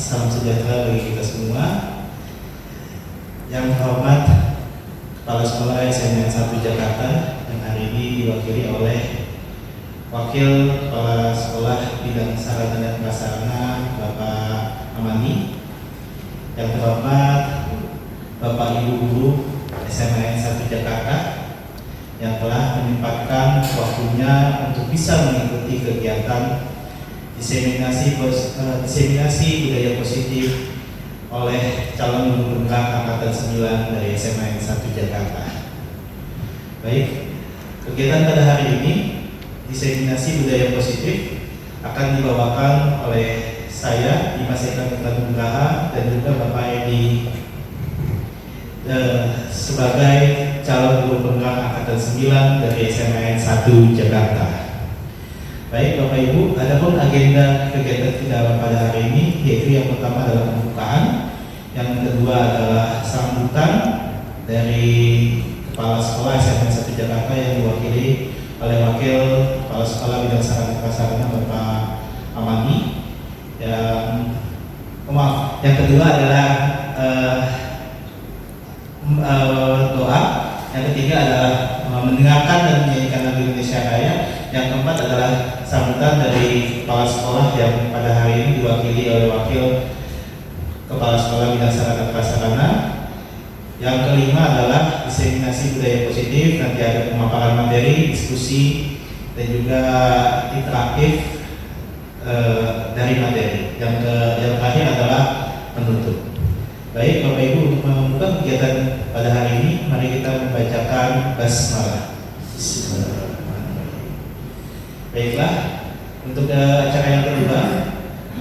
salam sejahtera bagi kita semua. Yang terhormat Kepala Sekolah SMAN 1 Jakarta yang hari ini diwakili oleh Wakil Kepala Sekolah Bidang Sarana dan Prasarana Bapak Amani. Yang terhormat Bapak Ibu Guru SMAN 1 Jakarta yang telah menyempatkan waktunya untuk bisa mengikuti kegiatan diseminasi budaya positif oleh calon guru penggerak angkatan 9 dari SMAN 1 Jakarta. Baik, kegiatan pada hari ini diseminasi budaya positif akan dibawakan oleh saya Dimas Eka Nugraha dan juga Bapak Edi sebagai calon guru penggerak angkatan 9 dari SMAN 1 Jakarta. Baik Bapak Ibu, adapun agenda kegiatan kita pada hari ini yaitu yang pertama adalah pembukaan, yang kedua adalah sambutan dari Kepala Sekolah SMAN 1 Jakarta yang diwakili oleh Wakil Kepala Sekolah Bidang Sarana dan Prasarana Bapak Amani. Yang kedua adalah doa, yang ketiga adalah mendengarkan dan menyanyikan lagu Indonesia Raya, yang keempat adalah sambutan dari kepala sekolah yang pada hari ini diwakili oleh Wakil Kepala Sekolah Bidang Sarana dan Prasarana. Yang kelima adalah diseminasi budaya positif, nanti ada pemaparan materi, diskusi, dan juga interaktif dari materi. Yang terakhir adalah penutup. Baik Bapak Ibu, untuk membuka kegiatan pada hari ini, mari kita membacakan basmalah. Baiklah, untuk acara yang kedua,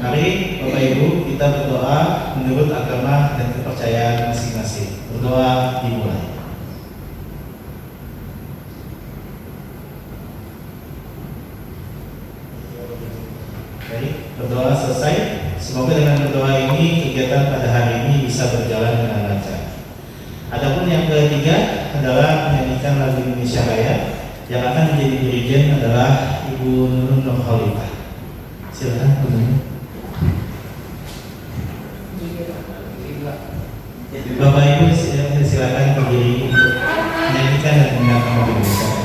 mari Bapak Ibu kita berdoa menurut agama dan kepercayaan masing-masing. Berdoa dimulai. Baik, berdoa selesai. Semoga dengan berdoa ini kegiatan pada hari ini bisa berjalan dengan lancar. Adapun yang ketiga adalah menyanyikan lagu Indonesia Raya. Yang akan menjadi dirijen adalah Ibu Nurun Nur Khalifah. Silakan Bu Nurun. Bapak Ibu silakan berdiri untuk menyanyikan dan mendengarkan lagu Indonesia Raya.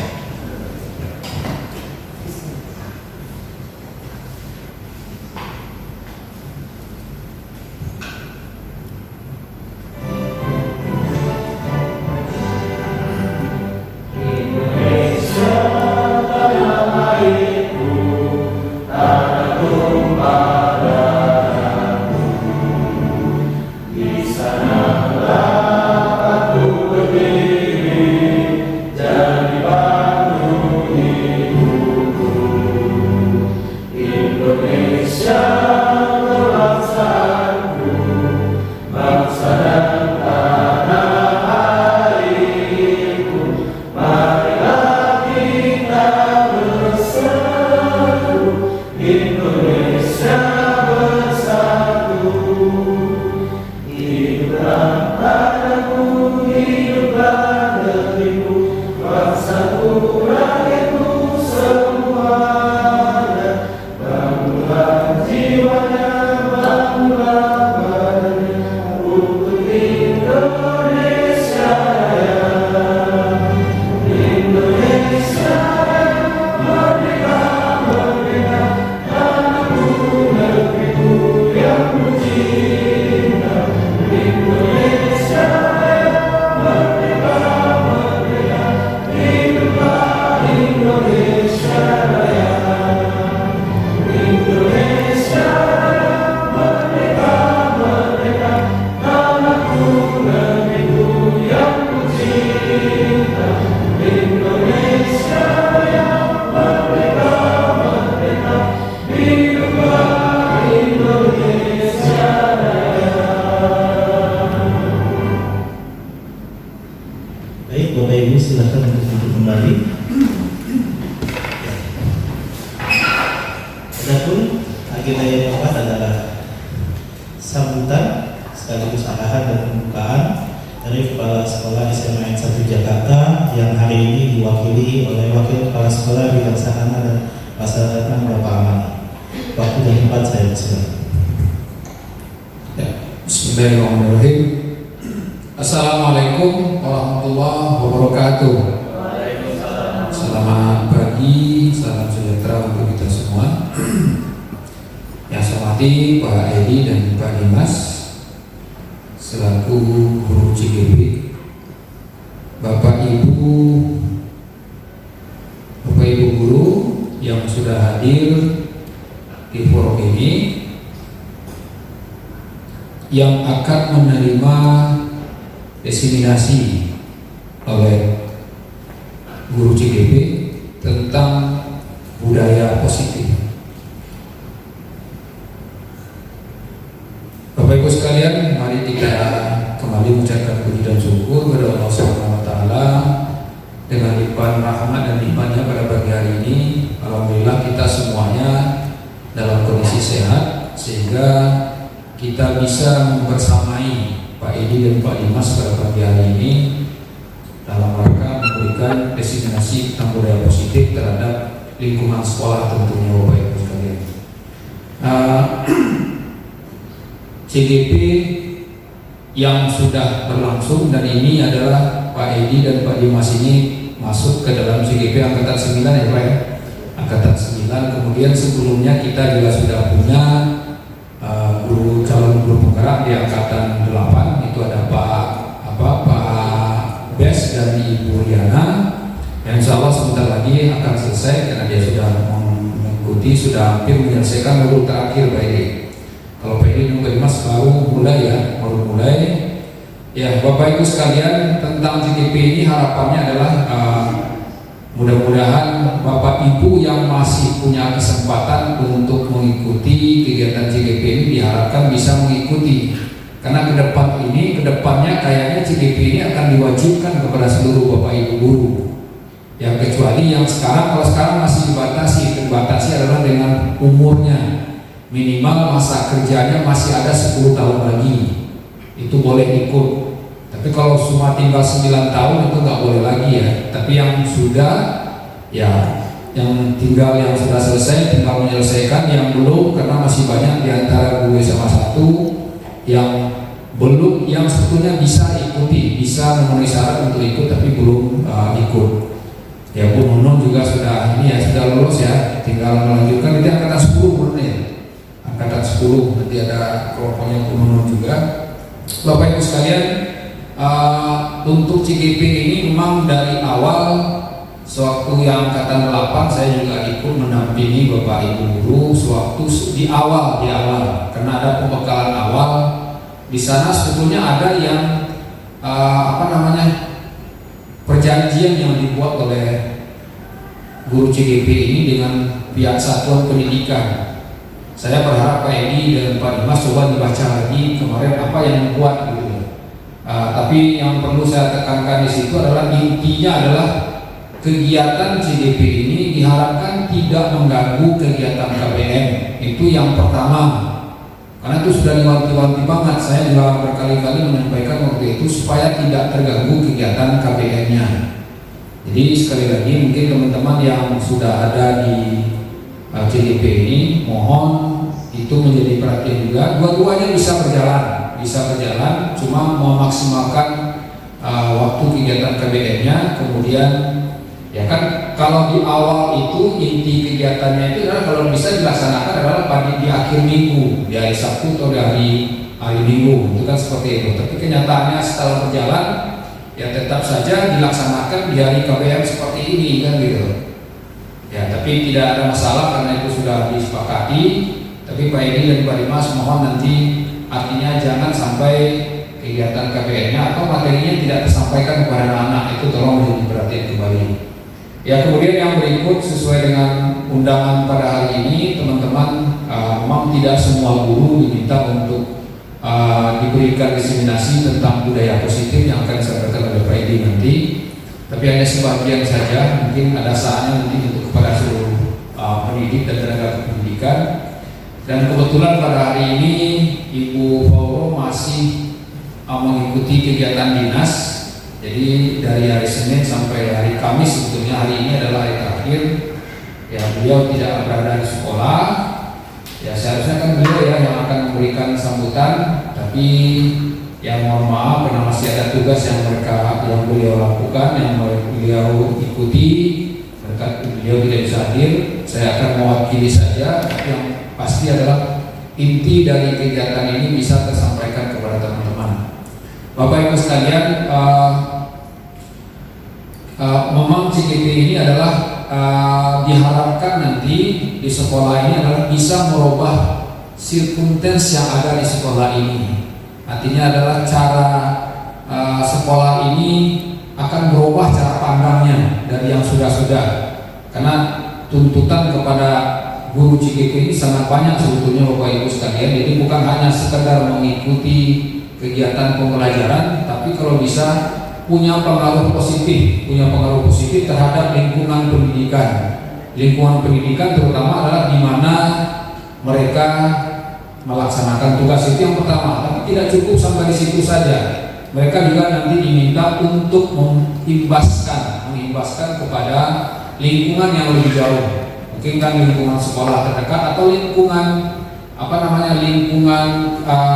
Waktu dan tempat saya persilakan. Bismillahirrahmanirrahim. Assalamualaikum warahmatullahi wabarakatuh. Selamat pagi, salam sejahtera untuk kita semua. Yang saya hormati Pak Edi dan Pak Dimas selaku guru CGP, Bapak Ibu guru yang sudah hadir di forum ini, yang akan menerima diseminasi oleh guru CGP tentang budaya positif. Bapak Ibu sekalian, mari kita kembali mengucapkan puji dan syukur kepada Allah Subhanahu wa taala dengan limpahan rahmat dan nikmatnya pada pagi hari ini. Alhamdulillah kita semuanya dalam kondisi sehat sehingga kita bisa membersamai Pak Edi dan Pak Dimas pada pagi hari ini dalam rangka memberikan diseminasi tentang budaya positif terhadap lingkungan sekolah tentunya Bapak Ibu sekalian. CGP yang sudah berlangsung dan ini adalah Pak Edi dan Pak Dimas ini masuk ke dalam CGP Angkatan 9 ya Pak ya? Angkatan 9. Kemudian sebelumnya kita juga sudah punya calon guru penggerak di Angkatan 8, itu ada Pak Bes dan Ibu Riana, yang insya Allah sebentar lagi akan selesai karena dia sudah mengikuti, sudah hampir menyelesaikan modul terakhir Pak Edi. Kalau Pak Edi dan Pak Dimas baru mulai. Ya Bapak Ibu sekalian, tentang CGP ini harapannya adalah mudah-mudahan Bapak Ibu yang masih punya kesempatan untuk mengikuti kegiatan CGP ini diharapkan bisa mengikuti, karena kedepannya kayaknya CGP ini akan diwajibkan kepada seluruh Bapak Ibu guru. Ya kecuali yang sekarang, kalau sekarang masih dibatasi adalah dengan umurnya, minimal masa kerjanya masih ada 10 tahun lagi, itu boleh ikut. Tapi kalau cuma tinggal 9 tahun itu nggak boleh lagi ya. Tapi yang sudah ya, yang sudah selesai tinggal menyelesaikan, yang belum karena masih banyak di antara guru SMA 1 yang belum, yang sebetulnya bisa ikuti, bisa memenuhi syarat untuk ikut tapi belum ikut. Ya Bu Nunung juga sudah lulus ya, tinggal melanjutkan. Nanti angkatan 10 menurut ya. Angkatan 10 nanti ada kelompoknya Bu Nunung juga. Bapak Ibu sekalian, untuk CGP ini memang dari awal, sewaktu yang Angkatan 8 saya juga ikut mendampingi Bapak Ibu guru sewaktu di awal karena ada pembekalan awal. Di sana sebetulnya ada yang perjanjian yang dibuat oleh guru CGP ini dengan pihak satuan pendidikan. Saya berharap Pak Edi dan Pak Dimas coba dibaca lagi kemarin apa yang dibuat gitu. Tapi yang perlu saya tekankan di situ adalah intinya adalah kegiatan CGP ini diharapkan tidak mengganggu kegiatan KBM. Itu yang pertama. Karena itu sudah diwanti-wanti banget. Saya juga berkali-kali menyampaikan waktu itu supaya tidak terganggu kegiatan KBM-nya. Jadi sekali lagi mungkin teman-teman yang sudah ada di CGP ini mohon itu menjadi perhatian juga. Dua-duanya bisa berjalan, cuma memaksimalkan waktu kegiatan KBM-nya. Kemudian ya kan kalau di awal itu inti kegiatannya itu adalah kalau bisa dilaksanakan adalah di akhir minggu, di hari Sabtu atau di hari Minggu, itu kan seperti itu. Tapi kenyataannya setelah berjalan ya tetap saja dilaksanakan di hari KBM seperti ini kan gitu. Ya tapi tidak ada masalah karena itu sudah disepakati. Tapi Pak Edi dan Pak Dimas mohon nanti artinya jangan sampai kegiatan KBM-nya atau materinya tidak tersampaikan kepada anak-anak, itu tolong menjadi perhatian kembali. Ya kemudian yang berikut sesuai dengan undangan pada hari ini teman-teman, memang tidak semua guru diminta untuk diberikan diseminasi tentang budaya positif yang akan disampaikan oleh Pak Edi nanti, tapi hanya sebagian saja. Mungkin ada saatnya nanti untuk kepada seluruh pendidik dan tenaga pendidikan. Dan kebetulan pada hari ini Ibu Fauro masih mengikuti kegiatan dinas. Jadi dari hari Senin sampai hari Kamis, sebetulnya hari ini adalah hari terakhir. Ya beliau tidak berada di sekolah. Ya seharusnya kan beliau ya yang akan memberikan sambutan, tapi Tapi yang mohon maaf karena masih ada tugas yang beliau lakukan, yang beliau ikuti, beliau tidak bisa hadir. Saya akan mewakili saja. Yang pasti adalah inti dari kegiatan ini bisa tersampaikan kepada teman-teman. Bapak Ibu sekalian, memang CGP ini adalah diharapkan nanti di sekolah ini adalah bisa merubah circumstance yang ada di sekolah ini. Artinya adalah cara sekolah ini akan berubah cara pandangnya dari yang sudah-sudah. Karena tuntutan kepada guru CGP ini sangat banyak sebetulnya Bapak Ibu sekalian. Jadi bukan hanya sekedar mengikuti kegiatan pembelajaran, tapi kalau bisa punya pengaruh positif terhadap lingkungan pendidikan. Lingkungan pendidikan terutama adalah di mana mereka melaksanakan tugas, itu yang pertama. Tapi tidak cukup sampai di situ saja. Mereka juga nanti diminta untuk mengimbaskan kepada lingkungan yang lebih jauh. Mungkin kan lingkungan sekolah terdekat atau lingkungan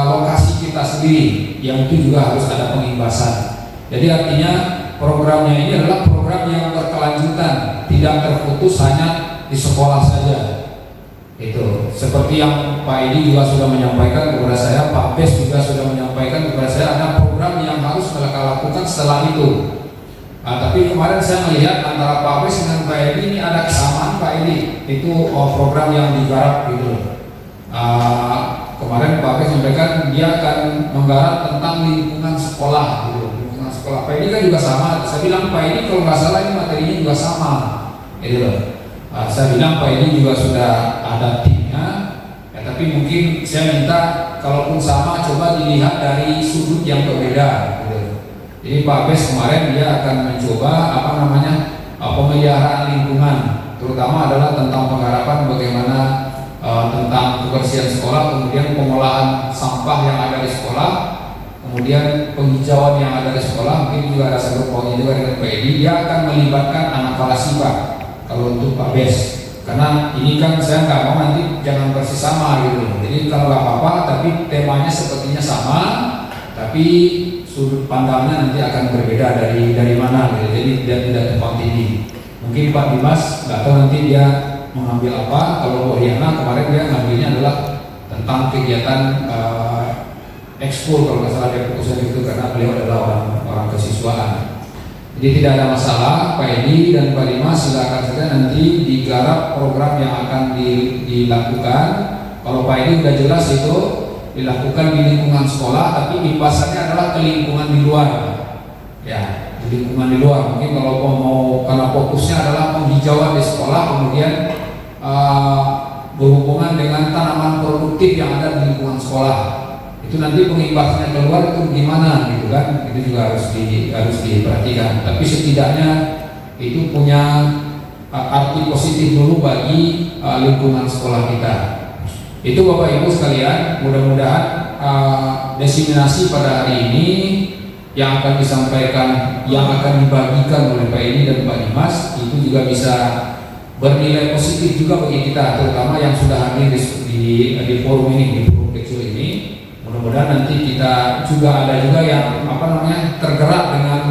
lokasi kita sendiri, yang itu juga harus ada pengimbasan. Jadi artinya programnya ini adalah program yang berkelanjutan, tidak terputus hanya di sekolah saja. Itu seperti yang Pak Edi juga sudah menyampaikan kepada saya, Pak Bes juga sudah menyampaikan kepada saya, ada program yang harus mereka lakukan setelah itu. Tapi kemarin saya melihat antara Pak Bes dengan Pak Edi ini ada kesamaan. Pak Edi itu program yang digarap gitu. Kemarin Pak Bes menyampaikan dia akan menggarap tentang lingkungan sekolah gitu. Sekolah Pak Edi kan juga sama. Saya bilang Pak Edi kalau nggak salah ini materinya juga sama, gitu loh. Saya bilang Pak Edi juga sudah ada timnya, ya, tapi mungkin saya minta kalaupun sama coba dilihat dari sudut yang berbeda, gitu. Jadi Pak Bes kemarin dia akan mencoba pemeliharaan lingkungan, terutama adalah tentang pengharapan bagaimana tentang kebersihan sekolah, kemudian pengolahan sampah yang ada di sekolah, kemudian penghijauan yang ada di sekolah. Mungkin juga ada satu poin juga dengan Pak Edi, dia akan melibatkan anak kelas IPA kalau untuk Pak Bes, karena ini kan saya nggak mau nanti jangan persis sama gitu. Jadi kalau nggak apa-apa, tapi temanya sepertinya sama, tapi sudut pandangnya nanti akan berbeda dari mana gitu. Jadi dia tidak tepat tinggi. Mungkin Pak Dimas nggak tahu nanti dia mengambil apa. Kalau Bu Riana kemarin dia ngambilnya adalah tentang kegiatan ekskul kalau nggak salah dia fokusnya itu, karena beliau adalah orang kesiswaan. Jadi tidak ada masalah, Pak Edi dan Pak Dimas silakan saja nanti digarap program yang akan dilakukan. Kalau Pak Edi sudah jelas itu dilakukan di lingkungan sekolah, tapi imbasannya adalah ke lingkungan di luar. Ya, di lingkungan di luar. Mungkin kalau mau karena fokusnya adalah penghijauan di sekolah, kemudian berhubungan dengan tanaman produktif yang ada di lingkungan sekolah. Itu nanti pengimbasnya keluar itu gimana gitu kan, itu juga harus diperhatikan. Tapi setidaknya itu punya arti positif dulu bagi lingkungan sekolah kita. Itu Bapak Ibu sekalian, mudah-mudahan desiminasi pada hari ini yang akan disampaikan, yang akan dibagikan oleh Pak Edi dan Pak Dimas itu juga bisa bernilai positif juga bagi kita, terutama yang sudah hadir di forum ini, di forum kecil ini. Mudah-mudahan nanti kita juga ada juga yang tergerak dengan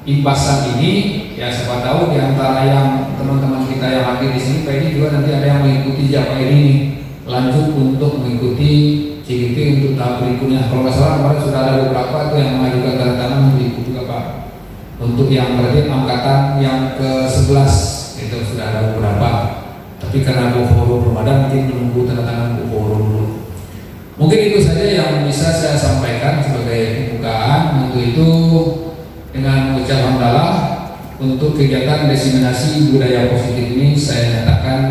imbasan ini. Ya siapa tahu di antara yang teman-teman kita yang hadir di sini, Pak Edi juga nanti ada yang mengikuti Japa ini, lanjut untuk mengikuti CGP untuk tahap berikutnya. Kalau nggak salah kemarin sudah ada beberapa itu yang mengajukan tanda tangan untuk juga Pak. Untuk yang berarti angkatan yang ke-11 itu sudah ada beberapa. Tapi karena forum Ramadan mungkin menunggu tanda tangan forum dulu. Mungkin itu saja yang bisa saya sampaikan sebagai pembukaan. Untuk itu dengan mengucap hamdalah untuk kegiatan diseminasi budaya positif ini saya nyatakan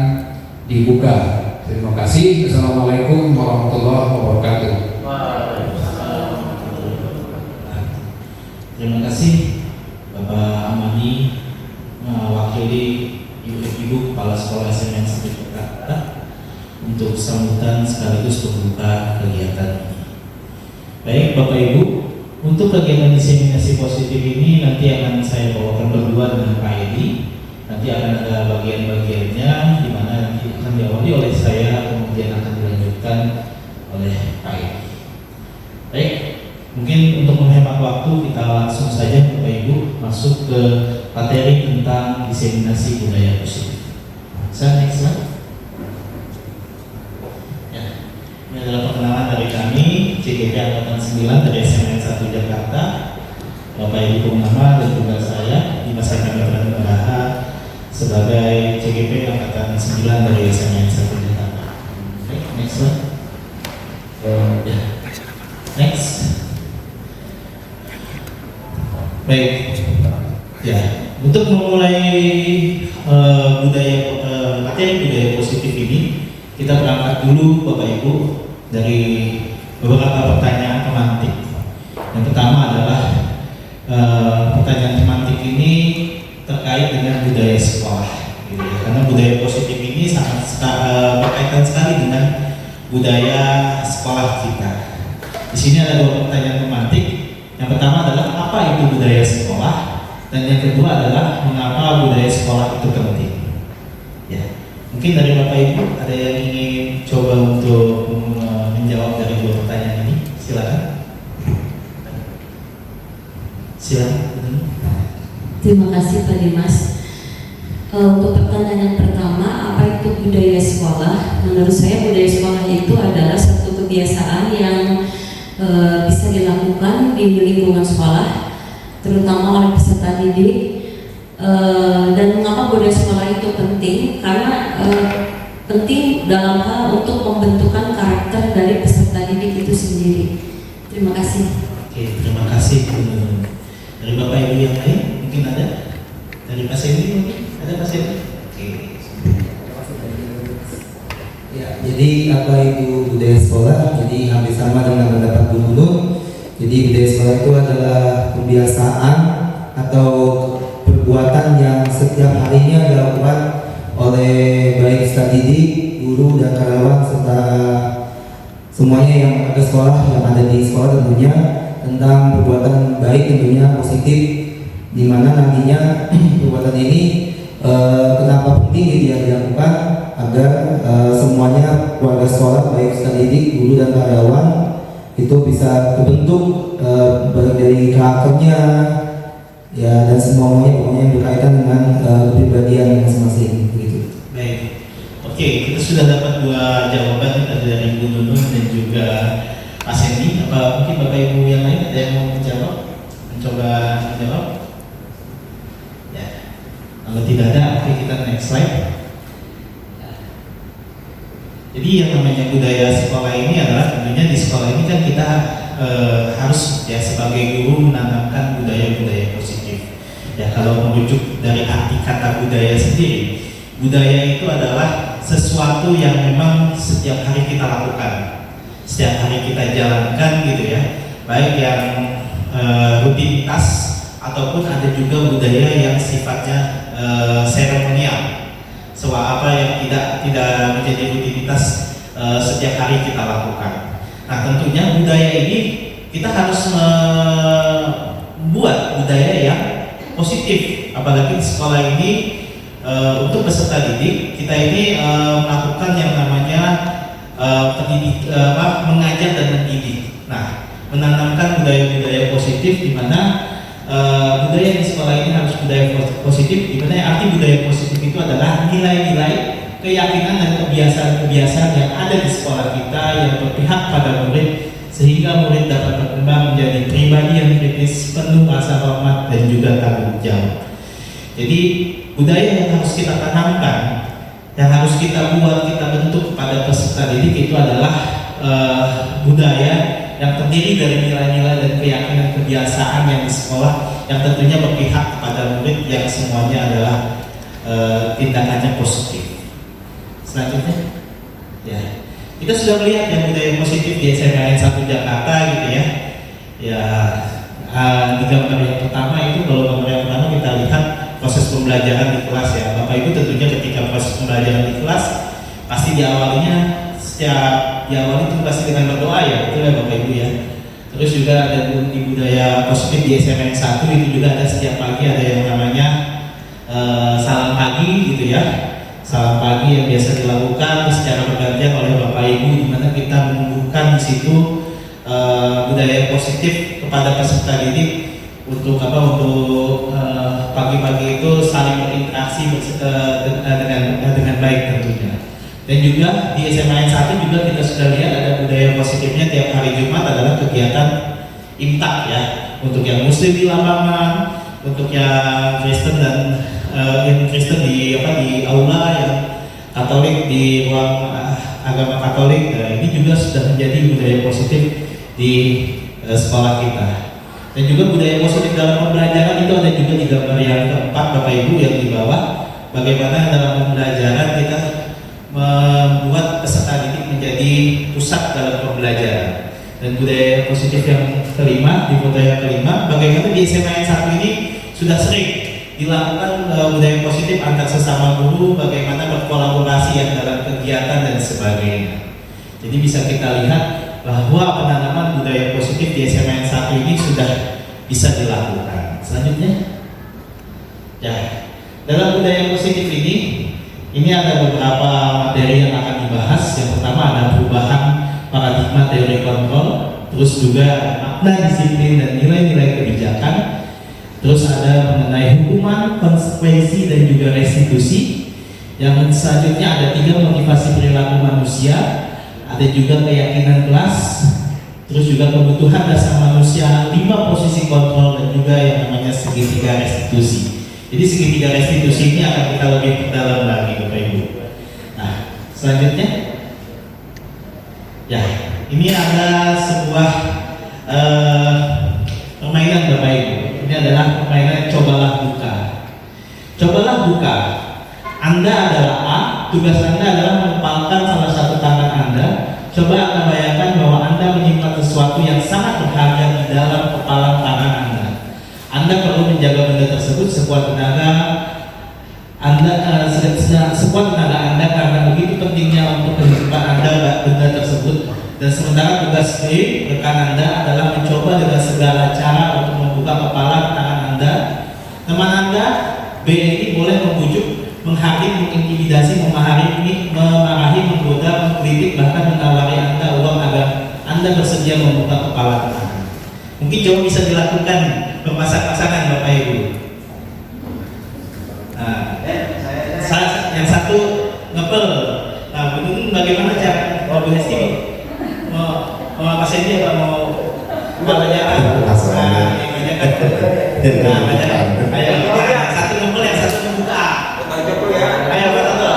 dibuka. Terima kasih. Assalamualaikum warahmatullahi wabarakatuh. Terima kasih Bapak Amani, mewakili Ibu Kepala Sekolah SMA 1 Jakarta untuk sambutan sekaligus pembuka kegiatan ini. Baik Bapak Ibu, untuk kegiatan diseminasi positif ini nanti akan saya bawakan berdua dengan Pak Edi. Nanti akan ada bagian-bagiannya di mana nanti akan diawali oleh saya, kemudian akan dilanjutkan oleh Pak Edi. Baik, Mungkin untuk menghemat waktu kita langsung saja Bapak Ibu masuk ke materi tentang diseminasi budaya positif. Next slide. Ya, ini adalah perkenalan dari kami CGP Angkatan 9 dari SMN 1 Jakarta. Bapak Ibu Purnama dan juga saya Dimas Kami Baraha sebagai CGP Angkatan 9 dari SMN 1 Jakarta. Oke, next slide. Ya. Next. Baik. Ya, untuk memulai materi budaya positif ini, kita berangkat dulu Bapak Ibu dari beberapa pertanyaan pemantik. Yang pertama adalah pertanyaan pemantik ini terkait dengan budaya sekolah, gitu ya. Karena budaya positif ini sangat berkaitan sekali dengan budaya sekolah kita. Di sini ada dua pertanyaan pemantik. Yang pertama adalah apa itu budaya sekolah, dan yang kedua adalah mengapa budaya sekolah itu penting. Ya, mungkin dari Bapak Ibu ada yang ingin coba untuk menjawab dari dua pertanyaan ini, silakan. Silakan. Terima kasih Pak Dimas. Untuk pertanyaan yang pertama, apa itu budaya sekolah? Menurut saya budaya sekolah itu adalah satu kebiasaan yang bisa dilakukan di lingkungan sekolah, terutama oleh peserta didik. Dan mengapa budaya sekolah itu penting? Karena penting dalam hal untuk pembentukan karakter dari peserta didik itu sendiri. Terima kasih. Oke, terima kasih. Dari Bapak Ibu yang lain mungkin ada? Dari Pak Sendi mungkin? Ada Pak Sendi? Oke. Ya, jadi apa itu budaya sekolah? Jadi hampir sama dengan pendapat Bu Nunung. Jadi budaya sekolah itu adalah kebiasaan atau perbuatan yang setiap harinya dilakukan oleh baik peserta didik, guru dan karyawan serta semuanya yang ada sekolah, yang ada di sekolah tentunya, tentang perbuatan baik tentunya positif, di mana nantinya perbuatan ini kenapa penting gitu ya dilakukan agar semuanya keluarga sekolah baik peserta didik, guru dan karyawan itu bisa terbentuk baik dari karakternya ya dan semuanya pokoknya yang berkaitan dengan kepribadian masing-masing begitu. Baik. Oke, kita sudah dapat dua jawaban dari Ibu Nunung dan juga Pak Sendi. Apa mungkin Bapak Ibu yang lain ada yang mau menjawab? Mencoba menjawab? Ya. Kalau tidak ada, oke kita next slide. Jadi yang namanya budaya sekolah ini adalah tentunya di sekolah ini kan kita harus ya sebagai guru menanamkan budaya-budaya positif. Ya kalau merujuk dari arti kata budaya sendiri, budaya itu adalah sesuatu yang memang setiap hari kita lakukan, setiap hari kita jalankan gitu ya, baik yang rutinitas ataupun ada juga budaya yang sifatnya seremonial, apa yang tidak menjadi rutinitas setiap hari kita lakukan. Nah tentunya budaya ini kita harus membuat budaya yang positif, apalagi di sekolah ini. Untuk peserta didik kita ini melakukan yang namanya mengajar dan mendidik. Nah, menanamkan budaya-budaya positif di mana budaya di sekolah ini harus budaya positif, di mana arti budaya positif itu adalah nilai-nilai, keyakinan dan kebiasaan-kebiasaan yang ada di sekolah kita yang berpihak pada murid sehingga murid dapat berkembang menjadi pribadi yang kritis, penuh rasa hormat dan juga tanggung jawab. Jadi budaya yang harus kita tanamkan, yang harus kita buat, kita bentuk pada peserta didik itu adalah budaya yang terdiri dari nilai-nilai dan keyakinan kebiasaan yang di sekolah yang tentunya berpihak kepada murid yang semuanya adalah tindakannya positif. Selanjutnya, ya kita sudah melihat yang budaya positif di SMN 1 Jakarta gitu ya. Ya di gambar yang pertama itu, kalau gambar yang pertama kita lihat proses pembelajaran di kelas ya. Bapak Ibu tentunya ketika proses pembelajaran di kelas pasti diawalinya itu pasti dengan berdoa ya, betul ya Bapak Ibu ya. Terus juga ada di budaya positif di SMN 1 itu juga ada setiap pagi ada yang namanya salam pagi gitu ya. Salam pagi yang biasa dilakukan secara bergantian oleh Bapak Ibu, di mana kita menumbuhkan di situ budaya positif kepada peserta didik untuk pagi-pagi itu saling berinteraksi dengan baik tentunya. Dan juga di SMA 1 juga kita sudah lihat ada budaya positifnya tiap hari Jumat adalah kegiatan imtak ya, untuk yang Muslim di lapangan, untuk yang Kristen dan yang Kristen di aula, yang Katolik di ruang agama Katolik. Nah, ini juga sudah menjadi budaya positif di sekolah kita. Dan juga budaya positif dalam pembelajaran itu ada juga di gambar yang keempat Bapak Ibu yang di bawah, bagaimana dalam pembelajaran kita membuat peserta didik menjadi pusat dalam pembelajaran. Dan budaya positif yang kelima, di foto yang kelima, bagaimana di SMA 1 ini sudah sering dilakukan budaya positif antar sesama guru, bagaimana berkolaborasi yang dalam kegiatan dan sebagainya. Jadi bisa kita lihat bahwa penanaman budaya positif di SMA 1 ini sudah bisa dilakukan. Selanjutnya, ya, dalam budaya positif ini ada beberapa materi yang akan dibahas. Yang pertama ada perubahan paradigma teori kontrol, terus juga makna disiplin dan nilai-nilai kebijakan, terus ada mengenai hukuman, konsekuensi dan juga restitusi. Yang selanjutnya ada 3 motivasi perilaku manusia, ada juga keyakinan kelas, terus juga kebutuhan dasar manusia, 5 posisi kontrol, dan juga yang namanya segitiga restitusi. Jadi segitiga restitusi ini akan kita lebih dalam lagi Bapak Ibu. Nah, selanjutnya, ya, ini ada sebuah permainan Bapak Ibu. Ini adalah permainan cobalah buka. Cobalah buka. Anda adalah A, tugas Anda adalah mengepalkan salah satu tangan Anda. Coba Anda bayangkan bahwa Anda menyimpan sesuatu yang sangat berharga di dalam kepalan tangan Anda. Anda perlu menjaga benda tersebut sekuat tenaga Anda karena begitu pentingnya untuk kehidupan Anda benda tersebut. Dan sementara tugas B, rekan Anda, adalah mencoba dengan segala cara untuk membuka kepala tangan Anda. Teman Anda, B ini boleh membujuk, menghakim, mengintimidasi, memarahi, menggoda, mengkritik, bahkan menawari Anda uang agar Anda bersedia membuka kepala tangan. Mungkin coba bisa dilakukan berpasang-pasangan Bapak Ibu. Nah, yang satu ngepel. Nah, bagaimana cara Bu Hesti mau Mas Hendi apa mau bacakan? Nah, ayo yang satu ngepel, yang satu membuka. Ayo betul.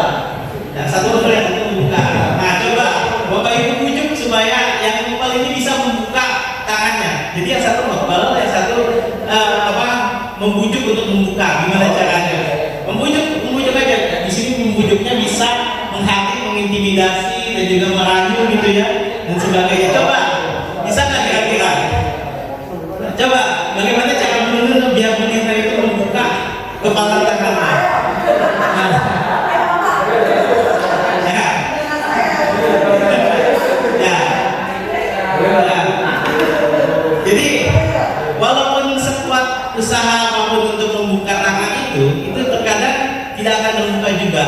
Yang satu ngepel, yang satu membuka. Nah, coba Bapak Ibu bujuk supaya yang ngepel ini bisa membuka tangannya. Jadi yang satu ngepel, yang satu membujuk untuk membuka. Gimana caranya? Membujuk aja. Di sini membujuknya bisa menghakim, mengintimidasi dan juga merayu gitu ya, dan sebagainya. Coba, bisa nggak kira-kira? Coba, bagaimana cara menurut biar wanita itu membuka kepala tangannya? Jadi, walaupun sekuat usaha apapun untuk membuka tangan itu terkadang tidak akan terbuka juga.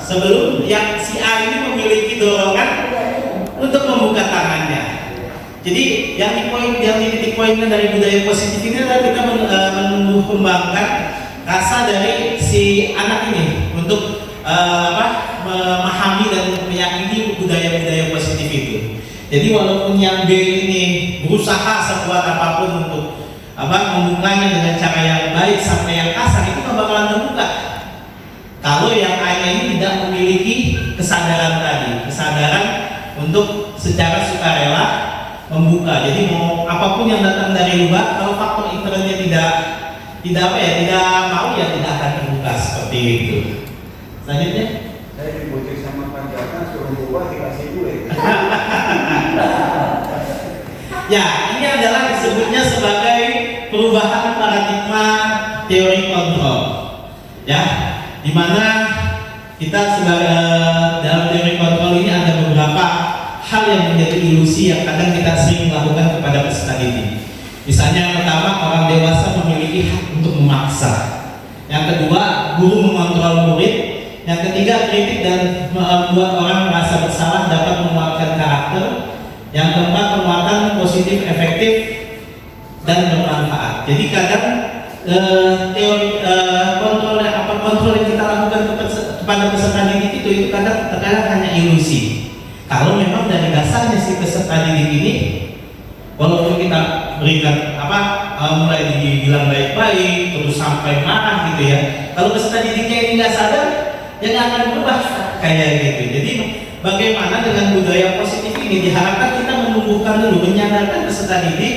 Sebelum yang si A ini memiliki dorongan untuk membuka tangannya. Jadi yang titik poinnya dari budaya positif ini adalah kita menumbuh kembangkan rasa dari si anak ini untuk memahami dan meyakini budaya-budaya positif itu. Jadi walaupun yang B ini berusaha sekuat apapun untuk membukanya dengan cara yang baik sampai yang kasar, itu nggak bakalan terbuka. Kalau yang A ini tidak memiliki kesadaran tadi, kesadaran untuk secara sukarela membuka. Jadi mau apapun yang datang dari luar, kalau faktor internalnya tidak mau, ya tidak akan terbuka seperti itu. Selanjutnya, saya dibujuk sama Panjatan suruh buka dikasih duit. Ya, ini adalah disebutnya sebagai perubahan paradigma teori kontrol. Ya, di mana kita dalam teori kontrol ini ada beberapa hal yang menjadi ilusi yang kadang kita sering melakukan kepada peserta didik. Misalnya yang pertama, orang dewasa memiliki hak untuk memaksa. Yang kedua, guru mengontrol murid. Yang ketiga, kritik dan membuat orang merasa bersalah dapat menguatkan karakter. Yang keempat, penguatan positif, efektif, dan bermanfaat. Jadi kadang teori kontrol yang kita lakukan kepada peserta didik itu kadang hanya ilusi. Kalau memang dari dasarnya si peserta didik ini, walaupun kita berikan mulai dibilang baik-baik terus sampai marah gitu ya, kalau peserta didiknya ini nggak sadar, ya nggak akan berubah kayak gitu. Jadi bagaimana dengan budaya positif ini diharapkan kita menumbuhkan dulu, menyadarkan peserta didik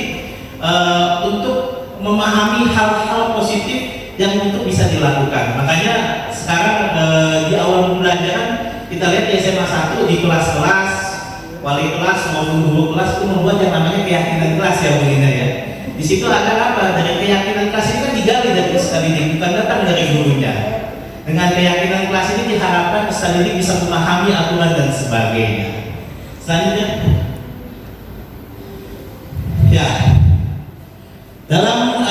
untuk memahami hal-hal positif yang untuk bisa dilakukan. Makanya sekarang di awal pembelajaran kita lihat di SMA 1 di kelas-kelas, wali kelas maupun guru kelas itu membuat yang namanya keyakinan kelas ya Bu Lina ya. Di situ ada apa? Dari keyakinan kelas ini kan digali dari peserta didik, bukan datang dari gurunya. Dengan keyakinan kelas ini diharapkan peserta didik bisa memahami aturan dan sebagainya. Selanjutnya, ya. Dalam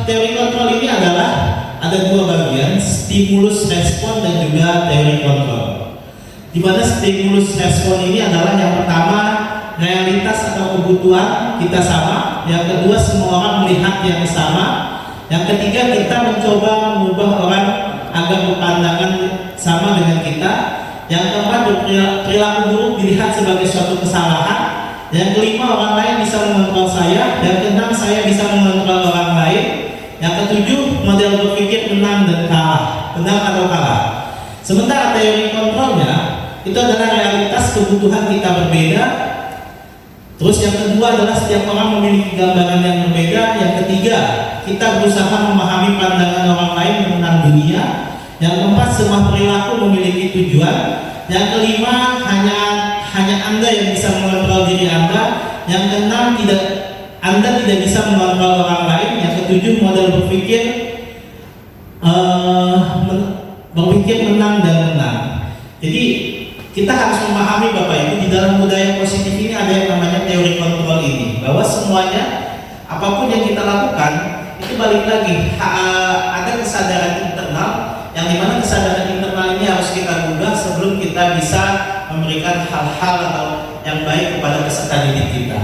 teori kontrol ini adalah ada dua bagian, stimulus respon dan juga teori kontrol. Di mana stimulus respon ini adalah yang pertama realitas atau kebutuhan kita sama, yang kedua semua orang melihat yang sama, yang ketiga kita mencoba mengubah orang agar berpandangan sama dengan kita, yang keempat perilaku buruk dilihat sebagai suatu kesalahan. Yang kelima, orang lain bisa mengontrol saya. Yang keenam, saya bisa mengontrol orang lain. Yang ketujuh, model berpikir menang dan kalah, benar atau kalah. Sementara teori kontrolnya itu adalah realitas kebutuhan kita berbeda. Terus yang kedua adalah setiap orang memiliki gambaran yang berbeda. Yang ketiga, kita berusaha memahami pandangan orang lain tentang dunia. Yang keempat, semua perilaku memiliki tujuan. Yang kelima, hanya Anda yang bisa mengontrol diri Anda. Yang keenam, Anda tidak bisa mengontrol orang lain. Yang ketujuh, model berpikir menang dan menang. Jadi kita harus memahami Bapak Ibu, di dalam budaya positif ini ada yang namanya teori kontrol ini, bahwa semuanya apapun yang kita lakukan itu balik lagi ada kesadaran internal, yang dimana kesadaran internal ini harus kita gubah sebelum kita bisa memberikan hal-hal atau yang baik kepada peserta didik kita.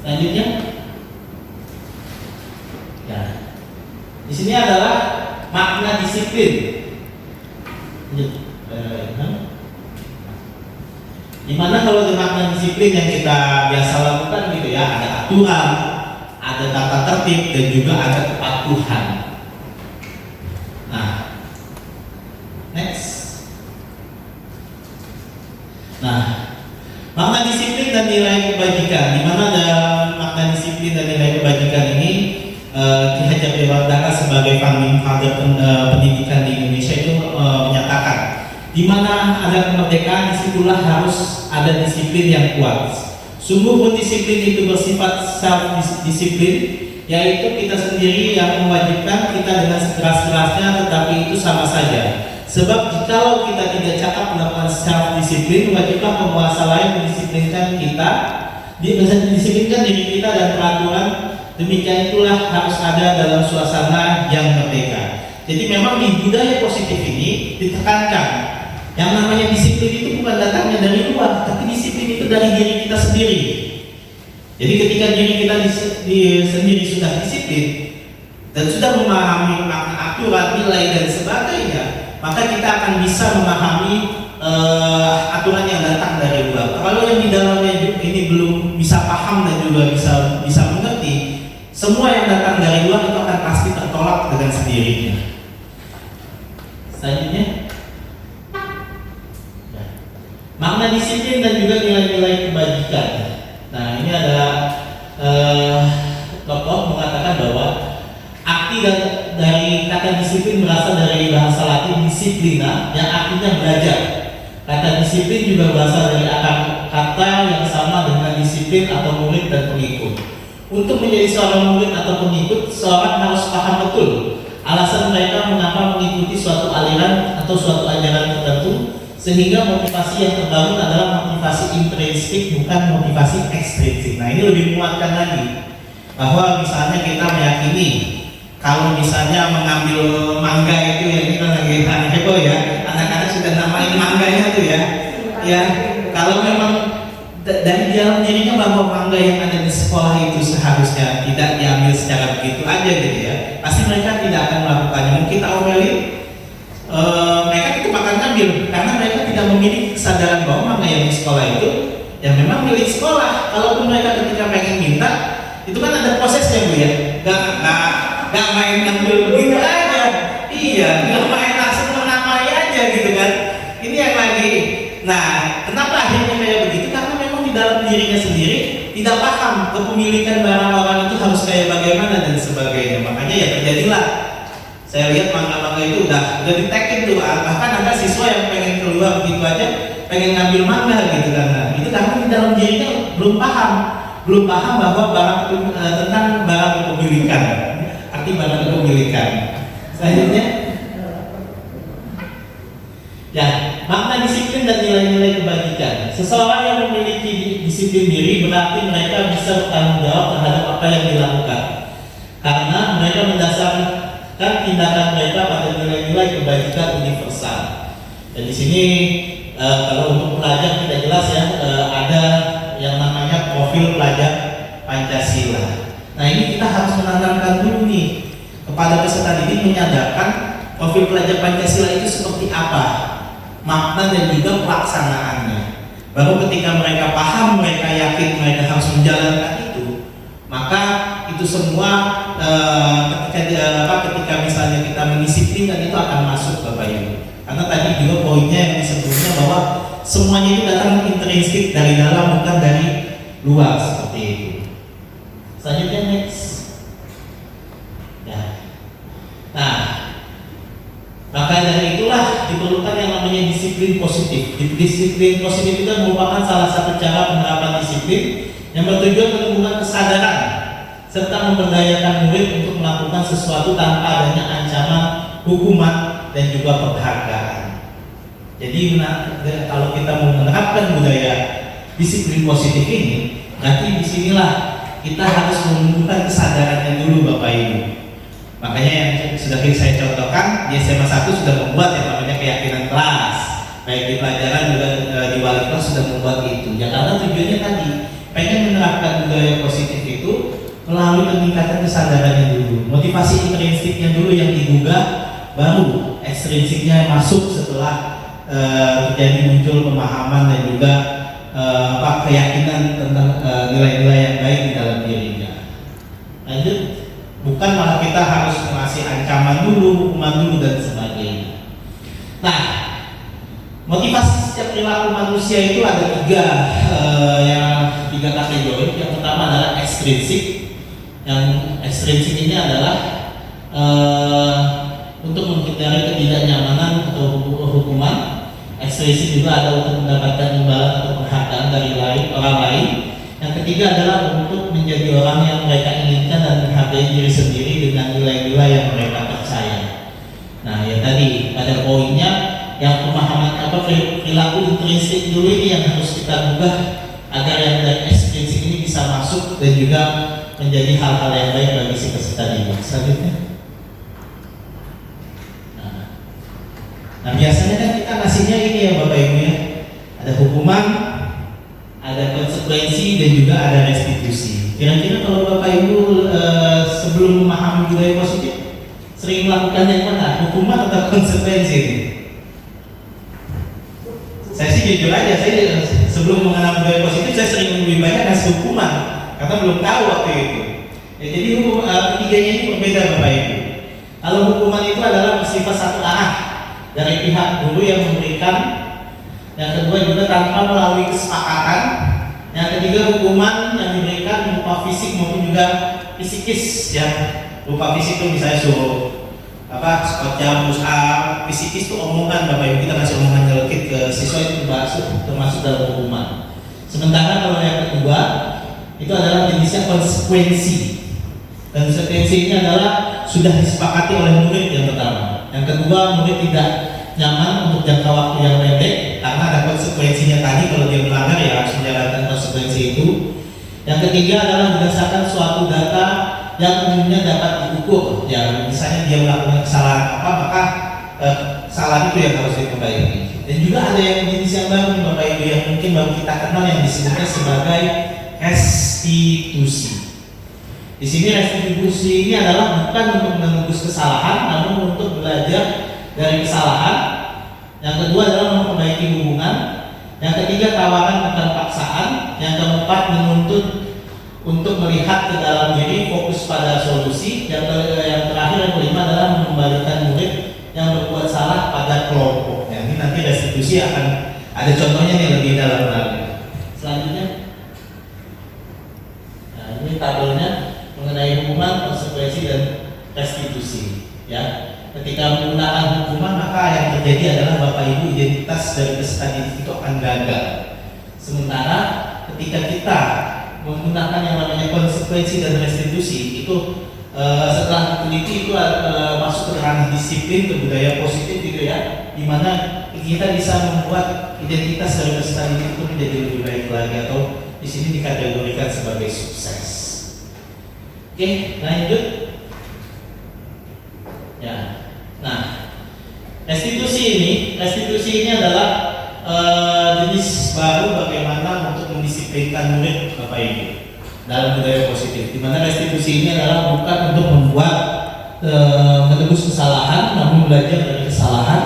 Selanjutnya, ya, di sini adalah makna disiplin. Dimana kalau di makna disiplin yang kita biasa lakukan gitu ya, ada aturan, ada tata tertib, dan juga ada kepatuhan. Nah, next. Nah, makna disiplin dan nilai kebajikan. Dimana dalam makna disiplin dan nilai kebajikan ini Ki Hajar Dewantara sebagai founding father pendidikan di Indonesia itu menyatakan, di mana ada kemerdekaan, disitulah harus ada disiplin yang kuat. Sungguh pun disiplin itu bersifat self-disiplin, yaitu kita sendiri yang mewajibkan kita dengan sekeras-kerasnya, tetapi itu sama saja. Sebab jikalau kita tidak cakap melakukan self-disiplin, wajiblah penguasa lain mendisiplinkan kita, mendisiplinkan diri kita dan peraturan. Demikian itulah harus ada dalam suasana yang merdeka. Jadi memang di budaya positif ini ditekankan yang namanya disiplin itu bukan datangnya dari luar, tapi disiplin itu dari diri kita sendiri. Jadi ketika diri kita sendiri sudah disiplin dan sudah memahami makna aturan, nilai dan sebagainya, maka kita akan bisa memahami aturan yang datang dari luar. Kalau yang di dalamnya ini belum bisa paham dan juga bisa mengerti, semua yang datang dari luar itu akan pasti tertolak dengan sendirinya. Selanjutnya, makna disiplin dan juga nilai-nilai kebajikan. Nah, ini ada tokoh mengatakan bahwa arti dari kata disiplin berasal dari bahasa Latin disciplina, yang artinya belajar. Kata disiplin juga berasal dari akar kata yang sama dengan disiplin atau murid dan pengikut. Untuk menjadi seorang murid atau pengikut, seorang harus paham betul alasan mereka mengapa mengikuti suatu aliran atau suatu ajaran tertentu, sehingga motivasi yang terbangun adalah motivasi intrinsik, bukan motivasi ekstrinsik. Nah, ini lebih menguatkan lagi bahwa misalnya kita meyakini kalau misalnya mengambil mangga itu, yang kita lagi heboh ya, anak-anak sudah namain mangganya tuh ya. Ya, kalau memang dari dalam dirinya bahwa mangga yang ada di sekolah itu seharusnya tidak diambil secara begitu aja gitu ya. Pasti mereka tidak akan melakukannya. Mungkin kita omelin, mereka itu akan ngambil karena mereka tidak memiliki kesadaran bahwa mangga yang di sekolah itu yang memang milik sekolah. Kalaupun mereka ketika pengen minta, itu kan ada prosesnya Bu ya. Gak main ngambil begitu aja. Iya, gak main langsung menamai aja gitu kan. Ini yang lagi. Nah, kenapa akhirnya kayak begitu? Karena memang di dalam dirinya sendiri tidak paham kepemilikan barang orang itu harus kayak bagaimana dan sebagainya. Makanya ya terjadilah. Saya lihat mangga-mangga itu udah ditekin tuh. Bahkan ada siswa yang pengen keluar begitu aja, pengen ngambil mangga gitu kan. Nah, itu karena di dalam dirinya belum paham bahwa tentang barang kepemilikan. Arti barang kepemilikan. Selanjutnya, ya, makna disiplin dan nilai-nilai kebajikan. Seseorang yang memiliki disiplin diri berarti mereka bisa bertanggung jawab terhadap apa yang dilakukan, karena mereka mendasarkan tindakan mereka pada nilai-nilai kebajikan universal. Dan di sini kalau untuk pelajar tidak jelas ya, ada yang namanya profil pelajar Pancasila. Nah ini kita harus menanamkan dulu nih kepada peserta didik, menyadarkan profil pelajar Pancasila itu seperti apa, makna dan juga pelaksanaannya. Baru ketika mereka paham, mereka yakin, mereka harus menjalankan itu, maka itu semua ketika misalnya kita mendisiplinkan itu akan masuk Bapak Ibu. Karena tadi juga poinnya yang disebutnya bahwa semuanya itu datang intrinsik dari dalam, bukan dari luar seperti itu. Selanjutnya next. Ya. Nah, maka dari itulah diperlukan yang namanya disiplin positif. Disiplin positif itu merupakan salah satu cara penerapan disiplin yang bertujuan menumbuhkan kesadaran serta memberdayakan murid untuk melakukan sesuatu tanpa adanya ancaman hukuman dan juga penghargaan. Jadi kalau kita mau menerapkan budaya disiplin positif ini, nanti disinilah kita harus menumbuhkan kesadarannya dulu Bapak Ibu. Makanya yang sudah saya contohkan di SMA 1 sudah membuat yang namanya keyakinan kelas, baik di pelajaran juga di wali kelas sudah membuat itu. Ya karena tujuannya tadi pengen menerapkan budaya positif itu melalui peningkatan kesadarannya dulu, motivasi intrinsiknya dulu yang digugah, baru ekstrinsiknya masuk setelah terjadi muncul pemahaman dan juga keyakinan tentang nilai-nilai yang baik di dalam dirinya. Lanjut, bukan malah kita harus mengasih ancaman dulu, hukuman dulu dan sebagainya. Nah, motivasi setiap perilaku manusia itu ada tiga kategori. Yang pertama adalah ekstrinsik. Yang ekstrinsik ini adalah untuk menghindari ketidaknyamanan atau hukuman. Ekstrinsik juga ada untuk mendapatkan imbalan atau penghargaan dari orang lain. Yang ketiga adalah untuk menjadi orang yang mereka inginkan dan menghargai diri sendiri dengan nilai-nilai yang mereka percaya. Nah, ya tadi pada poinnya yang pemahaman perilaku intrinsik dulu ini yang harus kita ubah agar yang dari ekstrinsik ini bisa masuk dan juga menjadi hal-hal yang baik bagi si peserta didik. Selanjutnya. Nah biasanya kan kita ngasihnya ini ya Bapak Ibu ya, ada hukuman, ada konsekuensi dan juga ada restitusi. Kira-kira kalau Bapak Ibu sebelum memahami budaya positif sering melakukan yang mana, hukuman atau konsekuensi ini? Saya sih jujur aja, saya sebelum mengenal budaya positif saya sering lebih banyak ngasih hukuman karena belum tahu waktu itu. Ya, jadi ketiganya ini berbeda Bapak Ibu. Kalau hukuman itu adalah bersifat satu arah dari pihak guru yang memberikan, yang kedua juga tanpa melalui kesepakatan, yang ketiga hukuman yang diberikan berupa fisik maupun juga psikis ya. Berupa fisik itu misalnya suruh squat jam, push up. Psikis itu omongan Bapak Ibu, kita kasih omongan nyelekit ke siswa itu termasuk dalam hukuman. Sementara kalau yang kedua itu adalah jenisnya konsekuensi. Konsekuensi ini adalah sudah disepakati oleh murid yang pertama. Yang kedua, murid tidak nyaman untuk jangka waktu yang pendek karena ada konsekuensinya tadi, kalau dia melanggar ya harus menjalankan konsekuensi itu. Yang ketiga adalah berdasarkan suatu data yang umumnya dapat diukur. Ya, misalnya dia melakukan kesalahan apa, maka kesalahan itu yang harus diperbaiki. Dan juga ada yang jenis yang baru nih Bapak Ibu yang mungkin baru kita kenal yang disebutnya sebagai restitusi. Di sini restitusi ini adalah bukan untuk menebus kesalahan, namun untuk belajar dari kesalahan. Yang kedua adalah memperbaiki hubungan. Yang ketiga tawaran bukan paksaan. Yang keempat menuntut untuk melihat ke dalam diri, fokus pada solusi. Yang terakhir yang kelima adalah mengembalikan murid yang berbuat salah pada kelompoknya. Ini nanti restitusi akan ada contohnya nih lebih dalam lagi. Selanjutnya, nah ini tabelnya mengenai hukuman, konsekuensi dan restitusi. Ya, ketika menggunakan hukuman maka yang terjadi adalah Bapak Ibu identitas dari peserta didik itu akan gagal. Sementara ketika kita menggunakan yang namanya konsekuensi dan restitusi itu setelah diteliti itu masuk ke ranah disiplin ke budaya positif gitu ya, dimana kita bisa membuat identitas dari peserta didik itu menjadi lebih baik lagi atau di sini dikategorikan sebagai sukses. Oke, lanjut. Ya, nah restitusi ini adalah jenis baru bagaimana untuk mendisiplinkan murid Bapak Ibu dalam budaya positif. Di mana restitusi ini adalah bukan untuk membuat menebus kesalahan, namun belajar dari kesalahan.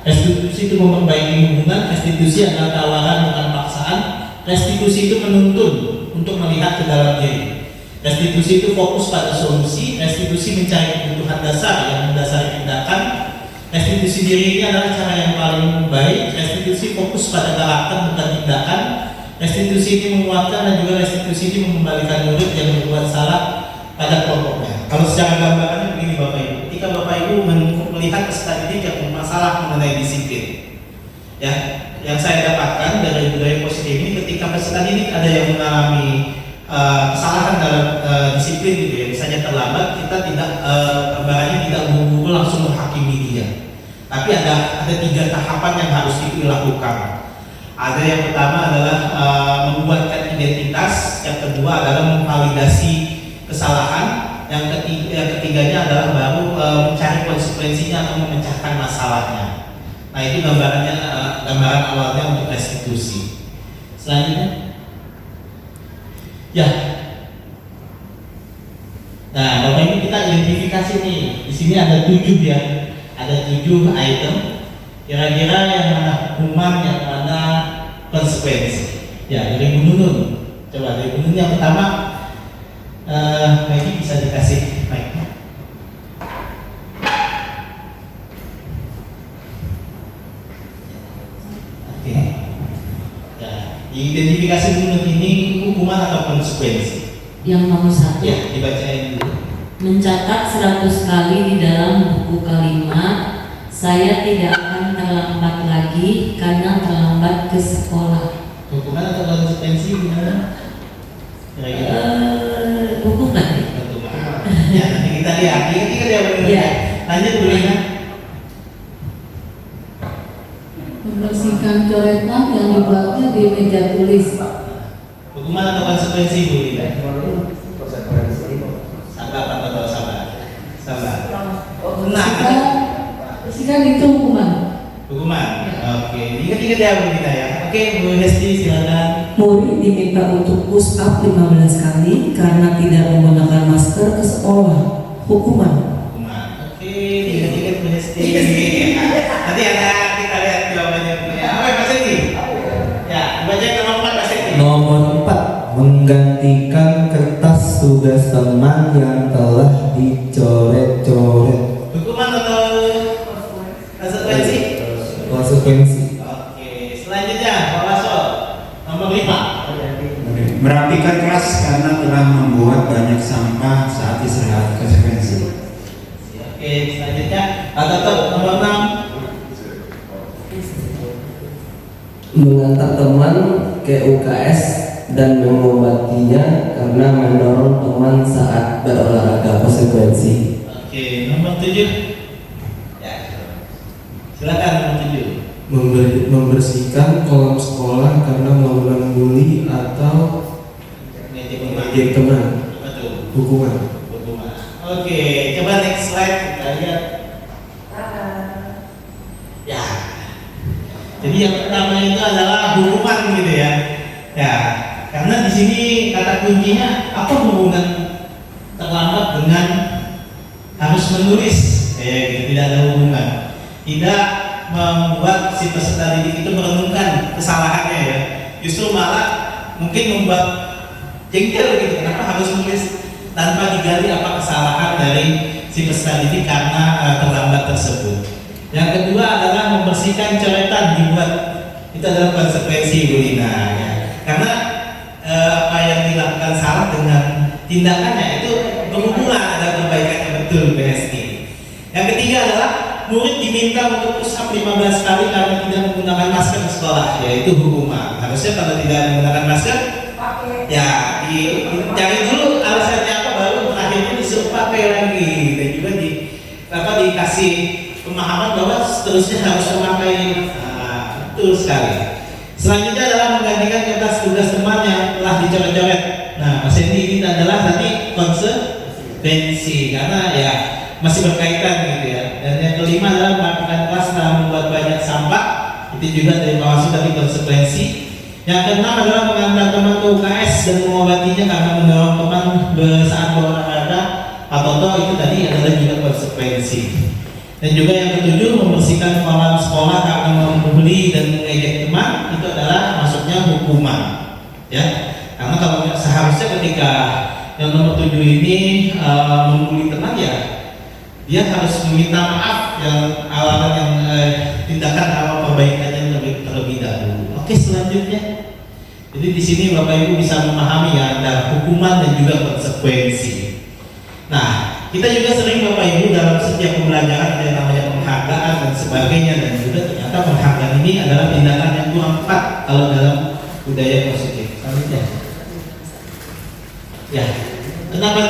Restitusi itu memperbaiki hubungan. Restitusi adalah tawaran bukan paksaan. Restitusi itu menuntun untuk melihat ke dalam diri. Restitusi itu fokus pada solusi. Restitusi mencari kebutuhan dasar yang mendasari tindakan. Restitusi diri ini adalah cara yang paling baik. Restitusi fokus pada karakter bukan tindakan. Restitusi ini menguatkan dan juga restitusi ini mengembalikan murid yang berbuat salah pada kelompoknya. Kalau secara gambarannya begini Bapak Ibu, ketika Bapak Ibu melihat peserta didik yang bermasalah mengenai disiplin, ya, yang saya dapatkan dari budaya positif ini, ketika peserta didik ada yang mengalami kesalahan dalam disiplin gitu ya, misalnya terlambat, kita tidak gambarannya tidak buru-buru langsung menghakimi dia, tapi ada 3 tahapan yang harus dilakukan. Ada yang pertama adalah membuatkan identitas, yang kedua adalah memvalidasi kesalahan, yang ketiganya adalah baru mencari konsekuensinya atau memecahkan masalahnya. Nah itu gambarannya, gambaran awalnya untuk restitusi. Selanjutnya, ya. Nah Bapak Ibu kita identifikasi nih, di sini ada 7 ya, ada 7 item. Kira-kira yang mana hukuman, yang mana konsekuensi? Ya, dari Bu Nunun. Coba dari Bu Nunun yang pertama, Maggie bisa dikasih mic-nya. Oke. Ya, identifikasi Bu Nunun ini hukuman atau konsekuensi? Yang nomor 1. Ya, dibacain dulu. Mencatat 100 kali di dalam buku kalimat, saya tidak akan terlambat lagi karena terlambat ke sekolah. Hukuman atau konsekuensi gimana? Kira-kira? Hukuman. Ya, nanti kita lihat. Ingat ya benar. Ya. Lanjut Bu Lina. Membersihkan coretan yang dibuatnya di meja tulis. Hukuman atau konsekuensi Bu Lina? Konsekuensi. Sabar, sabar. Bersihkan itu hukuman. Hukuman. Oke, ingat-ingat ya Bu Lina ya. Oke, Bu Hesti silakan. Murid diminta untuk push up 15 kali karena tidak menggunakan masker ke sekolah. Hukuman. Hukuman. Oke, ingat-ingat Bu Hesti. Nanti ada kita lihat jawabannya Bu ya. Oke, Pak Seti. Ya, baca nomor 4 Pak Seti. Nomor 4, menggantikan kertas tugas teman yang telah dicoret-coret. Hukuman atau konsekuensi? Konsekuensi. Oke, selanjutnya Pak Wasol. Nomor 5. Merapikan kelas karena telah membuat banyak sampah saat istirahat. Konsekuensi. Oke, selanjutnya Pak Toto nomor 6. Mengantar teman ke UKS dan mengobatinya karena mendorong teman saat berolahraga. Konsekuensi. Oke, nomor 7. Ya. Silakan nomor 7. Membersihkan kolam sekolah karena melakukan bully atau ngejek teman. Betul. Hukuman. Oke, coba next slide kita lihat. Ya. Jadi yang pertama itu adalah hukuman gitu ya. Ya, karena di sini kata kuncinya apa hubungan terlambat dengan harus menulis, gitu, tidak ada hubungan. Tidak membuat si peserta didik itu merenungkan kesalahannya ya. Justru malah mungkin membuat jengkel gitu. Kenapa harus menulis tanpa digali apa kesalahan dari si peserta didik karena terlambat tersebut. Yang kedua adalah membersihkan coretan dibuat. Itu adalah konsekuensi Bu Lina ya. Karena apa yang dilakukan salah dengan tindakannya itu berhubungan ada perbaikannya betul BSI. Yang ketiga adalah murid diminta untuk push up 15 kali karena tidak menggunakan masker di sekolah, yaitu hukuman. Harusnya kalau tidak menggunakan masker, ya dicari dulu alasannya apa, baru akhirnya disuruh pakai lagi dan juga dikasih pemahaman bahwa seterusnya harus memakai. Betul sekali. Selanjutnya adalah menggantikan kertas tugas teman yang telah dicoret-coret. Nah, Mas Hendy, ini adalah tadi konsekuensi karena ya masih berkaitan gitu ya. Dan yang kelima adalah melakukan kelas dalam membuat banyak sampah. Itu juga dari bawah tadi konsekuensi. Yang keenam adalah mengantar teman ke UKS dan mengobatinya karena mendorong teman saat berolahraga atau itu tadi adalah juga konsekuensi. Dan juga yang ketujuh, membersihkan kolam sekolah karena membuli dan mengejek teman, itu adalah masuknya hukuman ya. Karena kalau seharusnya ketika yang nomor 7 ini membuli teman ya, dia harus meminta maaf yang awal yang tindakan awal perbaikannya terlebih dahulu. Oke, selanjutnya. Jadi di sini Bapak Ibu bisa memahami ya antara hukuman dan juga konsekuensi. Nah, kita juga sering Bapak Ibu dalam setiap pembelajaran ada yang namanya penghargaan dan sebagainya, dan juga ternyata penghargaan ini adalah tindakan yang kurang tepat kalau dalam budaya positif. Selanjutnya. Ya, kenapa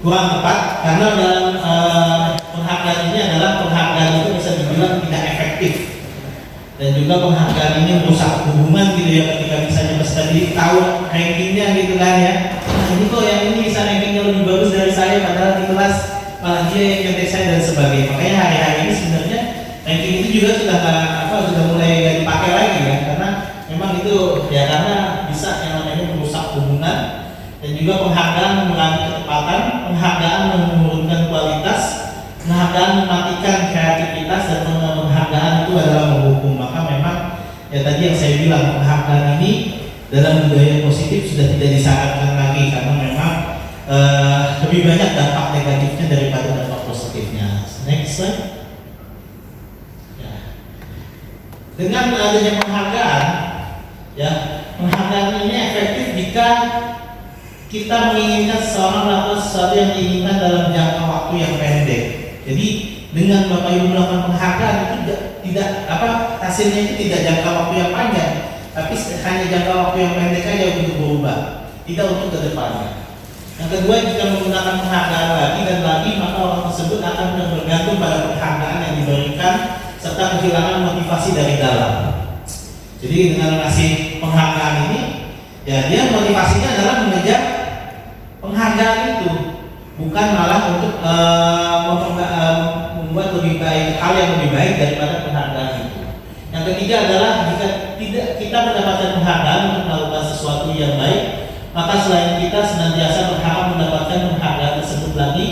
kurang tepat? Karena dalam penghargaan ini adalah penghargaan itu bisa dibilang tidak efektif, dan juga penghargaan ini merusak hubungan gitu ya. Ketika misalnya peserta didik tahu rankingnya gitu kan ya, nah ini kok yang ini bisa rankingnya lebih bagus dari saya padahal di kelas malah dia yang nyontek saya dan sebagainya. Makanya hari-hari ini sebenarnya ranking itu juga sudah mulai gak dipakai lagi ya, karena memang itu ya karena bisa yang namanya merusak hubungan. Dan juga penghargaan mengurangi kecepatan, penghargaan menurunkan kualitas, penghargaan mematikan kreativitas, dan penghargaan itu adalah menghukum. Maka memang ya tadi yang saya bilang, penghargaan ini dalam budaya positif sudah tidak disarankan lagi karena memang lebih banyak dampak negatifnya daripada dampak positifnya. Next slide. Ya. Dengan adanya penghargaan, ya penghargaan ini efektif jika kita menginginkan seseorang melakukan sesuatu yang diinginkan dalam jangka waktu yang pendek. Jadi dengan Bapak Ibu melakukan penghargaan itu tidak hasilnya itu tidak jangka waktu yang panjang, tapi hanya jangka waktu yang pendek aja untuk berubah, tidak untuk ke depannya. Yang kedua, jika menggunakan penghargaan lagi dan lagi, maka orang tersebut akan bergantung pada penghargaan yang diberikan serta kehilangan motivasi dari dalam. Jadi dengan ngasih penghargaan ini, ya dia motivasinya adalah mengejar penghargaan itu, bukan malah untuk membuat lebih baik, hal yang lebih baik daripada penghargaan itu. Yang ketiga adalah jika tidak kita mendapatkan penghargaan untuk melakukan sesuatu yang baik, maka selain kita senantiasa berharap mendapatkan penghargaan tersebut lagi,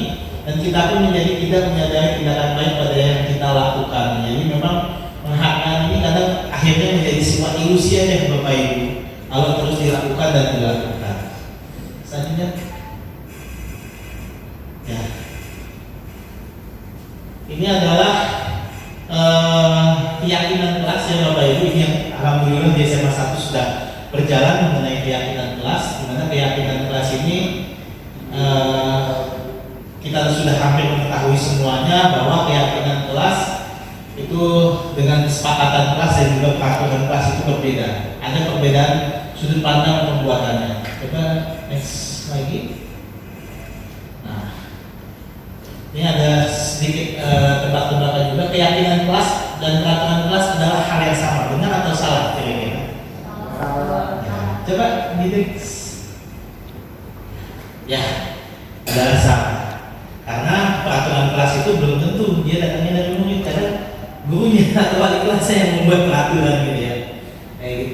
dan kita pun menjadi tidak menyadari tindakan baik pada yang kita lakukan. Jadi memang penghargaan ini kadang akhirnya menjadi sebuah ilusi aja Bapak Ibu kalau terus dilakukan dan dilakukan. Selanjutnya. Ya. Ini adalah keyakinan kelas ya Bapak Ibu. Ini yang alhamdulillah di SMA 1 sudah berjalan mengenai keyakinan kelas, di mana keyakinan kelas ini kita sudah hampir mengetahui semuanya bahwa keyakinan kelas itu dengan kesepakatan kelas dan juga peraturan kelas itu berbeda. Ada perbedaan sudut pandang pembuatannya. Coba next lagi. Nah, ini ada sedikit tebak-tebakan juga. Keyakinan kelas dan peraturan kelas adalah hal yang sama. Benar atau salah kira-kira? Coba didik. Ya, adalah salah. Karena peraturan kelas itu belum tentu dia datangnya dari murid. Kadang gurunya atau wali kelasnya yang membuat peraturan gitu ya.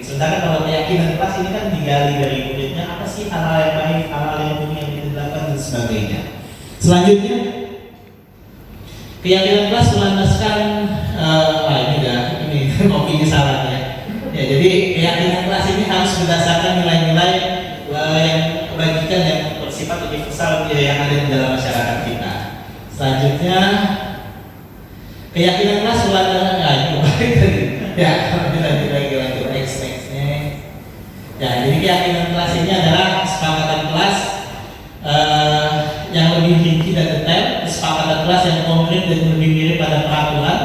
Sementara kalau keyakinan kelas ini kan digali dari muridnya, apa sih hal-hal yang baik, hal-hal yang buruk yang kita lakukan dan sebagainya. Selanjutnya, keyakinan kelas melandaskan ini opini salah ya. Ya, jadi keyakinan kelas ini harus berdasarkan nilai-nilai yang kebajikan yang bersifat universal yang ada di dalam masyarakat kita. Selanjutnya, keyakinan kelas melandaskan lanjut nextnya. Ya, jadi keyakinan kelas ini adalah kesepakatan kelas yang lebih rinci dan detail, kesepakatan kelas yang konkret dan lebih mirip pada peraturan.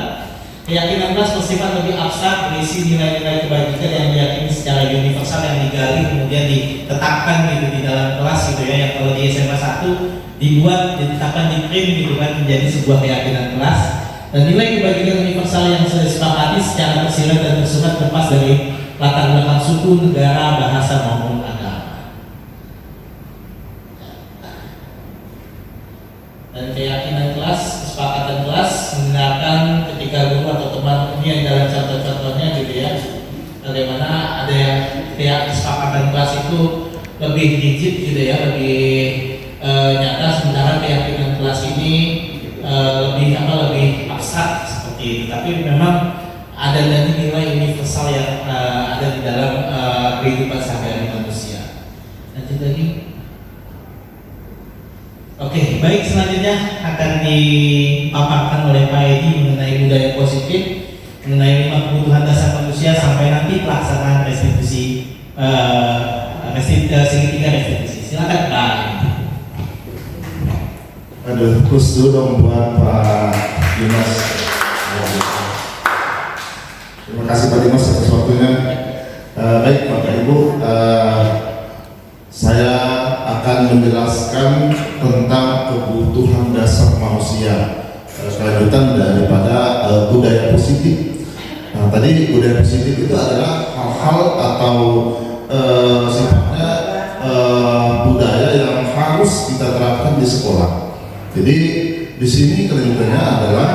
Keyakinan kelas bersifat lebih abstrak, berisi nilai-nilai kebajikan yang diyakini secara universal yang digali kemudian ditetapkan gitu di dalam kelas gitu ya. Yang kalau di SMA 1 dibuat, ditetapkan di print gitu kan menjadi sebuah keyakinan kelas. Dan nilai kebajikan universal yang sudah disepakati secara tersirat dan tersurat lepas dari latar belakang suku, negara, bahasa maupun agama. Dan keyakinan kelas, kesepakatan kelas menggunakan ketika guru atau teman ini yang dalam contoh-contohnya gitu ya, bagaimana ada yang kesepakatan kelas itu lebih rigid gitu ya, lebih nyata, sementara keyakinan kelas ini lebih abstrak seperti itu. Tapi memang ada dari nilai universal yang ada di dalam kehidupan sehari-hari manusia. Lanjut lagi. Oke, baik, selanjutnya akan dipaparkan oleh Pak Edi mengenai budaya positif, mengenai 5 kebutuhan dasar manusia sampai nanti pelaksanaan restitusi segitiga restitusi. Silakan Pak. Aduh, khusus dong buat Pak Dimas. Terima kasih Pak Dimas atas waktunya. Baik Bapak Ibu, saya akan menjelaskan tentang kebutuhan dasar manusia, kelanjutan daripada budaya positif. Nah, tadi budaya positif itu adalah hal-hal atau sifatnya budaya yang harus kita terapkan di sekolah. Jadi di sini kelanjutannya adalah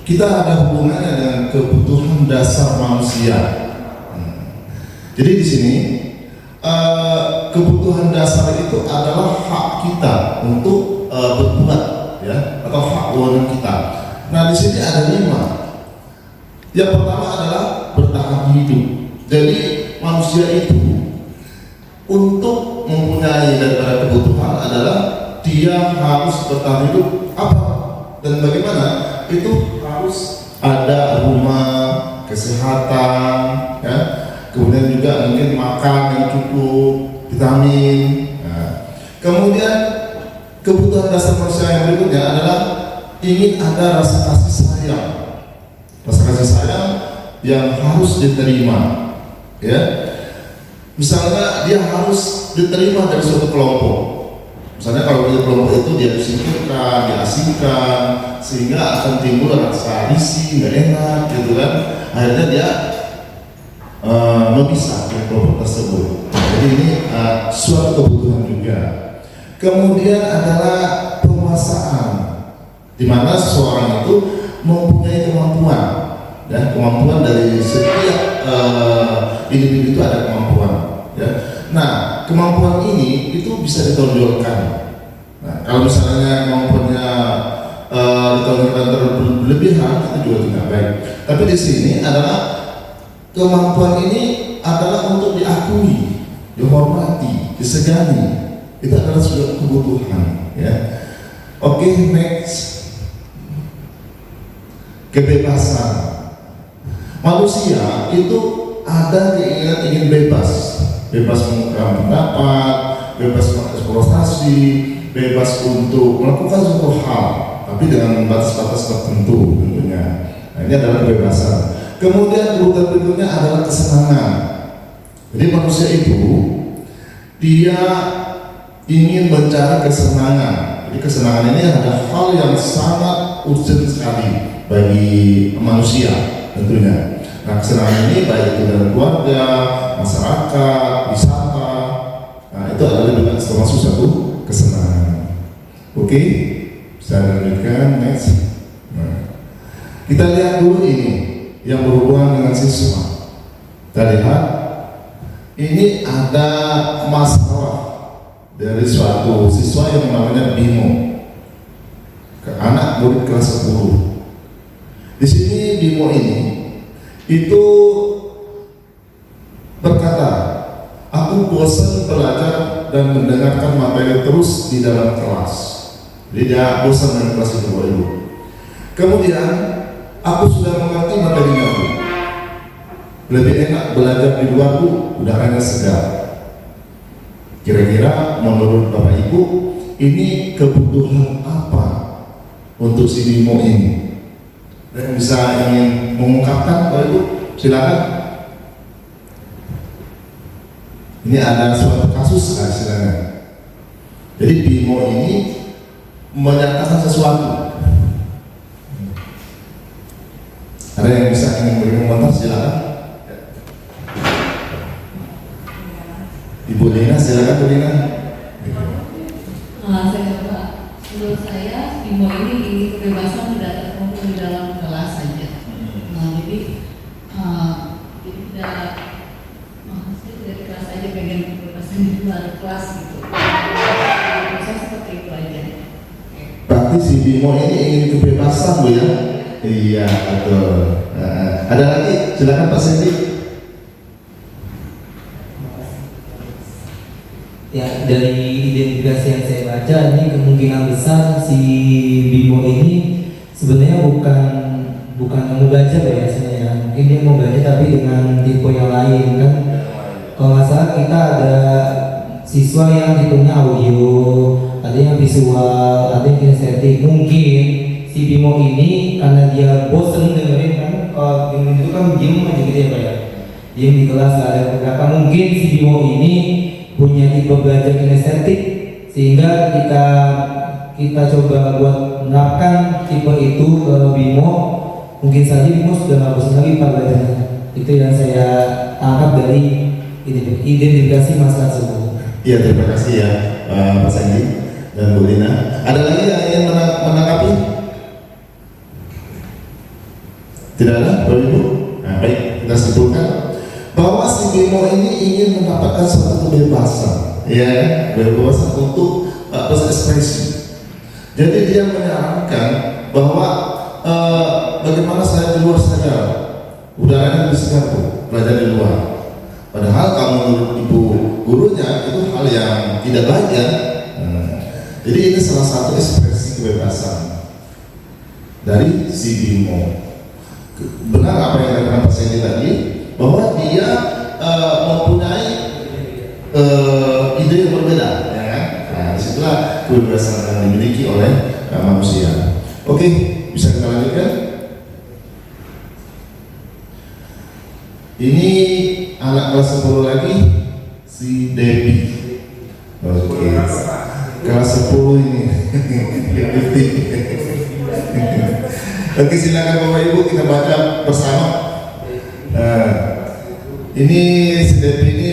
kita ada hubungannya dengan kebutuhan dasar manusia. Jadi di sini kebutuhan dasar itu adalah hak kita untuk berbuat, ya, atau hak wewenang kita. Nah di sini ada 5. Yang pertama adalah bertahan hidup. Jadi manusia itu untuk mempunyai daripada kebutuhan adalah dia harus bertahan hidup apa dan bagaimana, itu harus ada rumah, kesehatan, ya, kemudian juga mungkin makan yang cukup, vitamin. Nah, kemudian kebutuhan dasar manusia yang berikutnya adalah ingin ada rasa kasih sayang, yang harus diterima, ya. Misalnya dia harus diterima dari suatu kelompok. Misalnya kalau di kelompok itu dia disingkirkan, diasingkan, sehingga akan timbul rasa risih, nggak enak, gitu kan. Akhirnya dia memisah dari kelompok tersebut. Jadi ini suatu kebutuhan juga. Kemudian adalah penguasaan, di mana seseorang itu mempunyai kemampuan, ya, kemampuan dari setiap individu itu ada kemampuan, ya. Nah, kemampuan ini itu bisa ditonjolkan. Nah, kalau misalnya kemampuannya ditonjolkan berlebihan, itu juga tidak baik. Tapi di sini adalah kemampuan ini adalah untuk diakui, dihormati, disegani. Itu adalah suatu kebutuhan, ya. Oke, next. Kebebasan. Manusia itu ada keinginan ingin bebas. Bebas mengungkapkan pendapat, bebas mengeksplorasi, bebas untuk melakukan suatu hal, tapi dengan batas-batas tertentu tentunya. Nah, ini adalah kebebasan. Kemudian kebutuhan berikutnya adalah kesenangan. Jadi manusia itu dia ingin mencari kesenangan. Jadi kesenangan ini adalah hal yang sangat urgent sekali bagi manusia tentunya. Nah, kesenangan ini baik itu dalam keluarga, masyarakat, wisata. Nah, itu adalah juga termasuk satu kesenangan. Oke, bisa lanjutkan next. Nah, Kita lihat dulu ini yang berhubungan dengan siswa. Kita lihat ini ada masalah dari suatu siswa yang namanya Bimo ke anak murid kelas 10. Di sini Bimo ini itu berkata, aku bosan belajar dan mendengarkan materi terus di dalam kelas. Jadi dia bosan dengan kelas itu, Bapak Ibu. Kemudian aku sudah mengerti materinya, Bu. Lebih enak belajar di luar, Bu, udaranya segar. Kira-kira menurut Bapak Ibu, ini kebutuhan apa untuk si Bimo ini? Dan bisa ingin mengungkapkan, Bapak Ibu, silakan. Ini ada suatu kasus hasilnya. Jadi Bimo ini menyatakan sesuatu. Ada yang bisa ingin beri komentar, silakan. Ibu Lina, silakan Bu Lina. Saya coba, menurut saya Bimo ini ingin kebebasan tidak terkumpul di dalam kelas saja. Jadi tidak, maksudnya tidak di kelas saja, pengen kebebasan di luar kelas gitu. Saya seperti itu aja. Berarti si Bimo ini ingin kebebasan, Bu ya? Iya, betul. Ada lagi, silakan Pak Sendi. Ya, dari identifikasi yang saya baca ini kemungkinan besar si Bimo ini sebenarnya bukan mau belajar ya sebenarnya. Mungkin dia mau belajar tapi dengan tipe yang lain kan. Kalau nggak salah kita ada siswa yang tipenya audio, ada yang visual, ada yang kinestetik. Mungkin si Bimo ini karena dia bosen dengerin kan, kalau dengerin itu kan diem aja gitu ya Pak ya. Diem di kelas nggak ada berapa. Mungkin si Bimo ini punya tipe belajar kinestetik, sehingga kita coba buat menerapkan tipe itu ke Bimo. Mungkin saja Bimo sudah nggak bosan lagi Pak belajarnya. Itu yang saya tangkap dari identifikasi masalah tersebut. Iya, terima kasih ya Pak Sandi dan Bu Lina. Ada lagi yang ingin menanggapi? Tidak ada, Bapak Ibu? Nah, baik, kita simpulkan bahwa si Bimo ini ingin mendapatkan suatu kebebasan, ya, kebebasan untuk berekspresi. Jadi dia menyarankan bahwa bagaimana saya di luar saja, udaranya lebih segar tuh, belajar di luar. Padahal kalau menurut ibu gurunya itu hal yang tidak baik ya. Jadi ini salah satu ekspresi kebebasan dari si Bimo. Benar apa yang dikatakan Pak Sendi tadi, bahwa dia mempunyai ide yang berbeda, ya kan? Nah, disitulah kebebasan yang dimiliki oleh manusia. Oke, bisa kita lanjutkan. Ini anak kelas 10 lagi, si Debbie. Oke, kelas 10 ini. Oke, silakan Bapak Ibu kita baca bersama. Ini si Debbie ini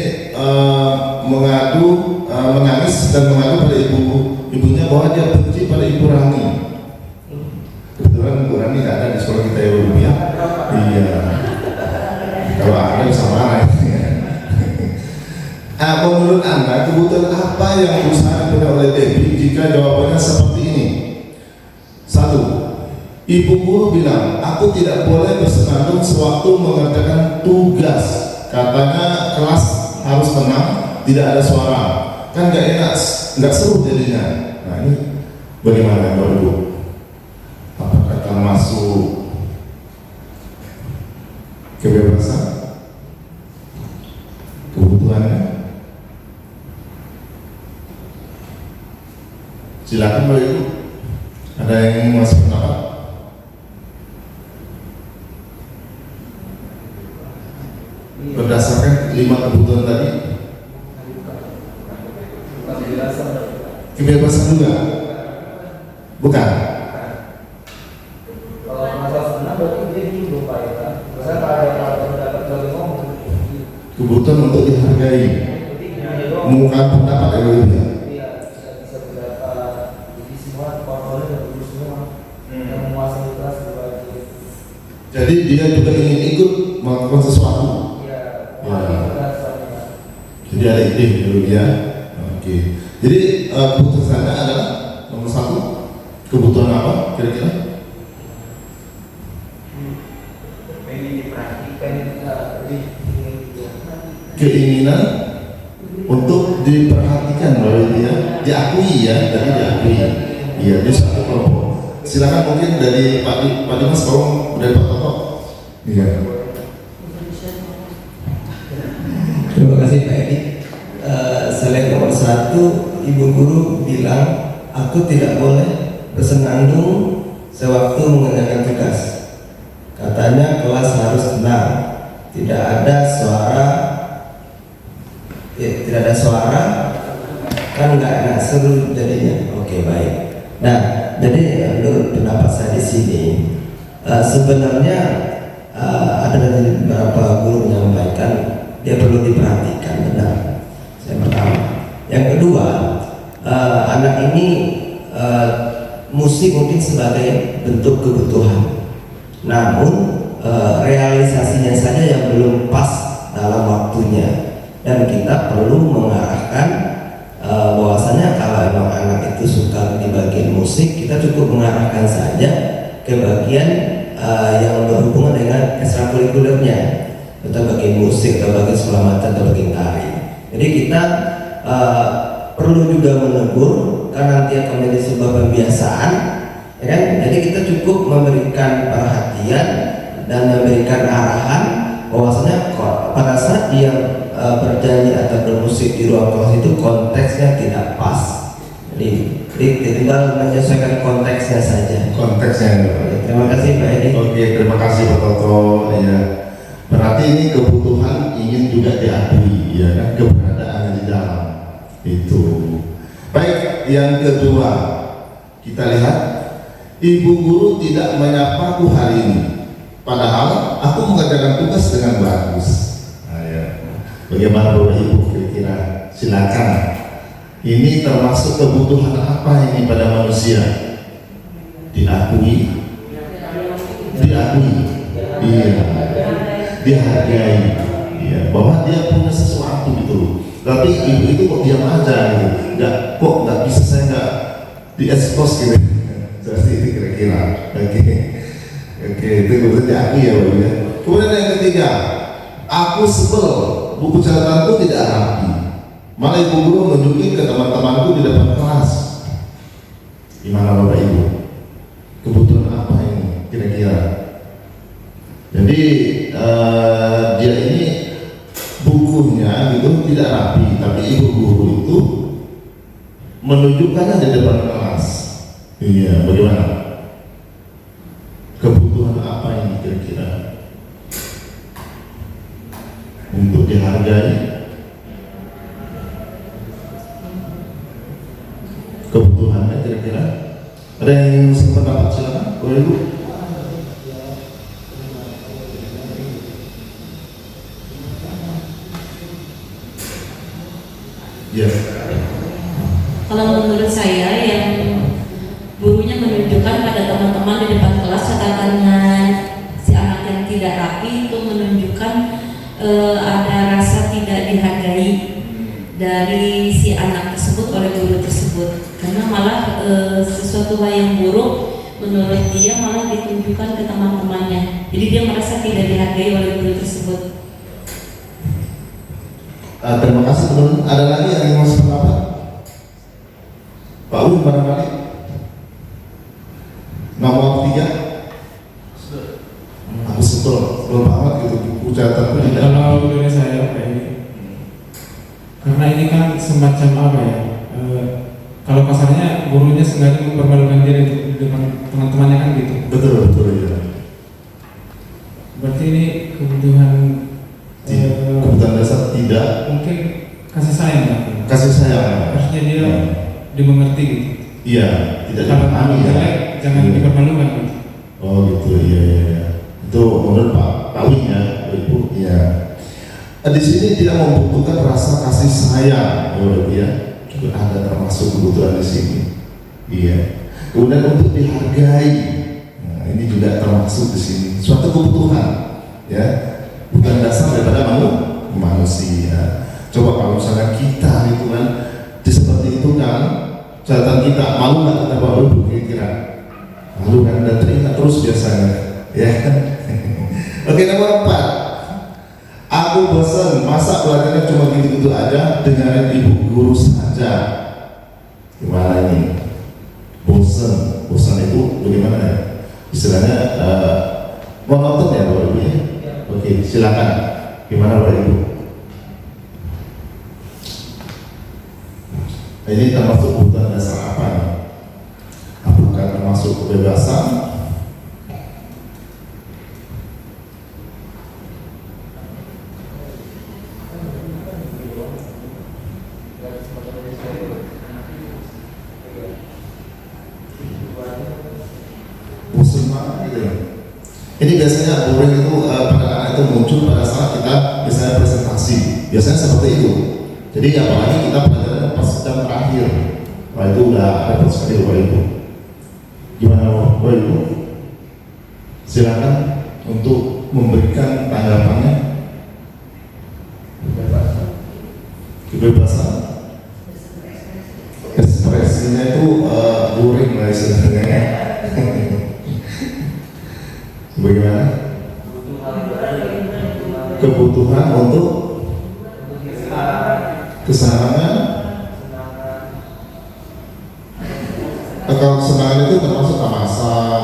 menangis dan mengadu pada ibunya bahwa dia benci pada Ibu Rani. Kebetulan Ibu Rani tidak ada di sekolah kita ya, Bu ya. Iya. Kalau ada bisa marah. Menurut Anda kebutuhan apa yang berusaha dipenuhi oleh Debbie jika jawabannya seperti ini? 1. Ibu guru bilang, aku tidak boleh bersenandung sewaktu mengerjakan tugas. Katanya kelas harus tenang, tidak ada suara. Kan gak enak, gak seru jadinya. Nah ini bagaimana Bapak Ibu? Apakah termasuk kebebasan? Kebutuhannya? Silakan Bapak Ibu. Ada yang masih pendapat? Berdasarkan 5 kebutuhan tadi, kebebasan juga, bukan? Kalau masalah senang berarti dia belum baik. Saya ada pendapat dari ngomong. Kebutuhan untuk dihargai, mengungkap pendapat ya Bapak Ibu. Iya, bisa berdapat. Jadi semua kontrolnya dari guru semua yang menguasai kelas berbagi. Jadi dia juga ingin ikut melakukan sesuatu. Ya. Jadi ada ide dulu ya. Oke. Jadi kebutuhan saya adalah nomor 1, kebutuhan apa kira-kira? Keinginan untuk diperhatikan oleh dia, diakui ya, dari diakui. Iya, di satu kelompok. Silakan mungkin dari Pak Dimas, tolong dari Pak Toto. Iya. Terima kasih Pak Edi. Slide nomor 1, Ibu Guru bilang aku tidak boleh bersenandung sewaktu mengerjakan tugas. Katanya kelas harus tenang, tidak ada suara, kan nggak enak, seru jadinya. Oke, baik. Nah, jadi menurut pendapat saya di sini sebenarnya ada dari beberapa guru menyampaikan dia perlu diperhatikan, benar. Yang pertama. Yang kedua, anak ini musik mungkin sebagai bentuk kebutuhan, namun realisasinya saja yang belum pas dalam waktunya, dan kita perlu mengarahkan bahwasanya kalau emang anak itu suka di bagian musik, kita cukup mengarahkan saja ke bagian yang berhubungan dengan ekstrakurikulernya, atau bagian musik, atau bagian selamatan, atau bagian tari. Jadi kita perlu juga menegur, karena nanti akan menjadi sebuah pembiasaan, ya kan? Jadi kita cukup memberikan perhatian dan memberikan arahan bahwasanya pada saat dia bernyanyi atau bermusik di ruang kelas itu konteksnya tidak pas. Jadi tinggal menyesuaikan konteksnya saja. Konteksnya. Terima kasih Pak Edi. Oke, terima kasih Pak Toto. Ya. Berarti ini kebutuhan ingin juga diakui, ya kan, keberadaan di dalam itu. Baik, yang kedua kita lihat, Ibu Guru tidak menyapaku hari ini, padahal aku mengerjakan tugas dengan bagus. Nah, ya. Bagaimana Bapak Ibu kira-kira? Silakan. Ini termasuk kebutuhan apa ini pada manusia? Diakui, iya, dihargai, iya, bahwa dia punya sesuatu gitu. Tapi ibu itu kok diam aja gitu, nggak bisa, saya nggak diekspos gitu. Seperti itu kira-kira. Oke, itu kemudian diakui ya Bapak ya. Kemudian yang ketiga, aku sebel, buku catatanku tidak rapi. Malah Ibu Guru menunjukin ke teman-temanku di depan kelas. Gimana Bapak Ibu? Kebutuhan apa ini kira-kira? Jadi dia ini bukunya gitu tidak rapi, tapi Ibu Guru itu menunjukkannya di depan kelas. Iya, bagaimana? Kebutuhan apa ini kira-kira? Untuk dihargai. Kebutuhannya kira-kira. Ada yang ingin pendapat, silakan boleh Bu. Ya. Kalau menurut saya yang gurunya menunjukkan pada teman-teman di depan kelas katakannya si anak yang tidak rapi itu menunjukkan ada rasa tidak dihargai dari si anak tersebut oleh guru tersebut, karena malah sesuatu hal yang buruk menurut dia malah ditunjukkan ke teman-temannya, jadi dia merasa tidak dihargai oleh guru tersebut. Terima kasih teman-teman. Ada lagi yang masih pendapat? Pak Ul barangkali nomor 3. Aku sebel banget gitu buku catatanku tidak. Kalau dari saya Pak ini, karena ini kan semacam apa ya? Kalau kasarnya gurunya sengaja mempermalukan diri di depan teman-temannya kan gitu. Betul ya. Berarti ini kebutuhan kebutuhan dasar tidak. Mungkin kasih sayang lah. Kasih sayang. Harusnya dia dimengerti gitu. Iya, tidak dipahami ya. Jangan dipermalukan gitu. Oh gitu, iya. Itu menurut Pak Win ya, Ibu. Iya. Di sini tidak membutuhkan rasa kasih sayang, Bapak ya. Juga ada termasuk kebutuhan di sini. Iya. Kemudian untuk dihargai, nah, ini juga termasuk di sini. suatu kebutuhan, ya, bukan dasar daripada manusia. Coba kalau misalnya kita itu kan seperti itu kan, catatan kita malu nggak kita baru kira-kira malu kan, dan teringat terus biasanya, ya kan? Oke, nomor 4, aku bosan masa pelajarannya cuma gitu-gitu aja, dengarin ibu guru saja. Gimana ini? Bosan itu bagaimana ya? Istilahnya monoton ya Bapak Ibu ya? Oke, silakan. Gimana Bapak Ibu? Ini termasuk kebutuhan dasar apa nih? Apakah termasuk kebebasan? Bosan banget gitu ya. Ini biasanya boring itu pada anak itu muncul pada saat kita misalnya presentasi. Biasanya seperti itu. Jadi apalagi kita pelajaran pas jam terakhir, wah itu udah repot sekali Bapak Ibu. Gimana Bapak Ibu? Silakan untuk memberikan tanggapannya. Kebebasan. Ekspresinya itu boring lah istilahnya. Bagaimana? Kebutuhan untuk kesenangan. Kalau kesenangan itu termasuk masak,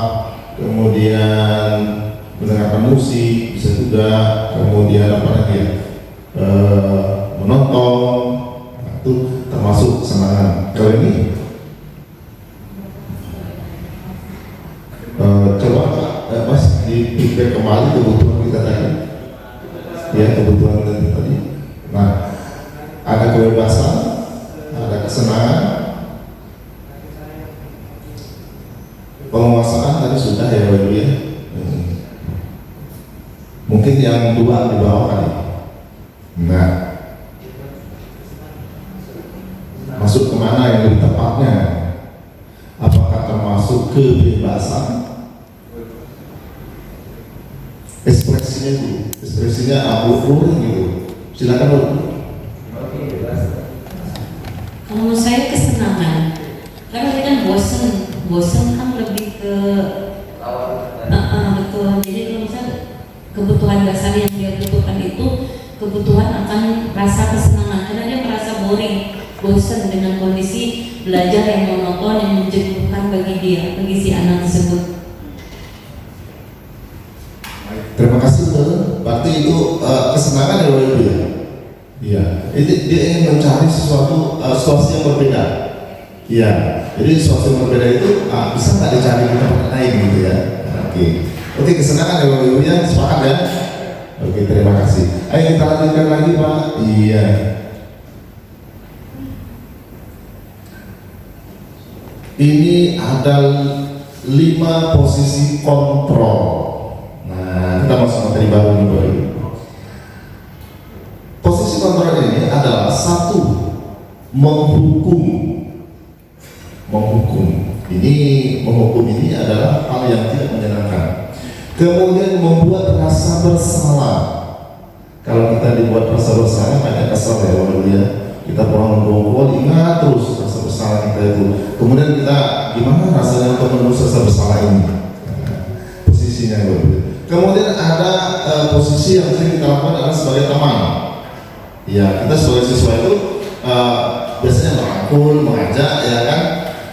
kemudian mendengarkan musik, bisa juga, kemudian apa lagi ya, menonton, itu termasuk kesenangan. Kalau ini coba Mas di feedback kembali kebutuhan kita tadi, ya kebutuhan kita tadi. Nah, ada kebebasan, ada kesenangan, penguasaan tadi sudah ya Bapak Ibu ya. Mungkin yang 2 di bawah kali. Nah, masuk kemana yang lebih tepatnya? Apakah termasuk kebebasan? Ekspresinya abu gitu. Silakan dulu. Kalau menurut saya kesenangan, karena ini kan bosen kan lebih ke betul. Jadi kalau misalnya kebutuhan dasar yang dia butuhkan itu kebutuhan akan rasa kesenangan, karena dia merasa bosen dengan kondisi belajar yang monoton yang menjenuhkan bagi dia, bagi si anak tersebut. Terima kasih betul. Berarti itu kesenangan ya Bapak Ibu ya. Iya, dia ingin mencari sesuatu situasi yang berbeda. Iya, jadi situasi yang berbeda itu bisa nggak dicari di tempat lain gitu ya. Oke, kesenangan ya Bapak Ibu ya, sepakat ya. Oke, terima kasih. Ayo kita lanjutkan lagi Pak. Iya. Ini ada 5 posisi kontrol. Nah, kita masuk materi baru nih Bapak Ibu. Posisi kontrol ini adalah 1, menghukum. Ini menghukum ini adalah hal yang tidak menyenangkan. Kemudian membuat rasa bersalah. Kalau kita dibuat rasa bersalah, banyak kesal ya Bapak Ibu ya. Kita pulang berdoa, ingat terus rasa bersalah kita itu. Kemudian kita gimana rasanya untuk menembus rasa bersalah ini? Posisinya Bapak Ibu. Kemudian ada posisi yang sering kita lakukan adalah sebagai teman. Ya, kita sebagai siswa itu biasanya merangkul, mengajak, ya kan.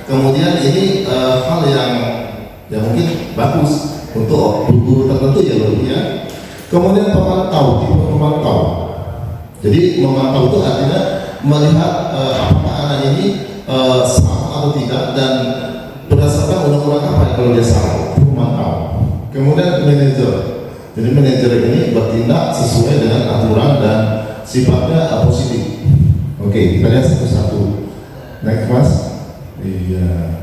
Kemudian ini hal yang mungkin bagus untuk guru tertentu ya Bapak ya. Kemudian pemantau, tipe pemantau. Jadi memantau itu artinya melihat apakah anak ini salah atau tidak, dan berdasarkan undang-undang apa kalau dia salah, pemantau. Kemudian manajer. Jadi manajer ini bertindak sesuai dengan aturan dan sifatnya positif. Oke, kita lihat satu-satu. Next Mas. Iya.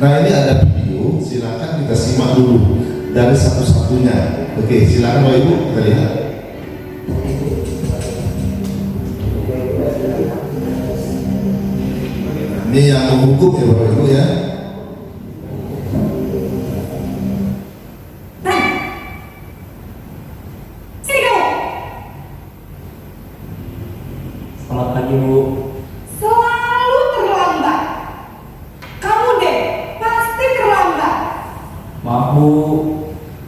Nah ini ada video, silakan kita simak dulu dari satu-satunya. Oke, silakan Bapak Ibu kita lihat. Ini yang menghukum ya Bapak Ibu ya. lagi, Bu. Selalu terlambat. Kamu deh, pasti terlambat. Maaf, Bu.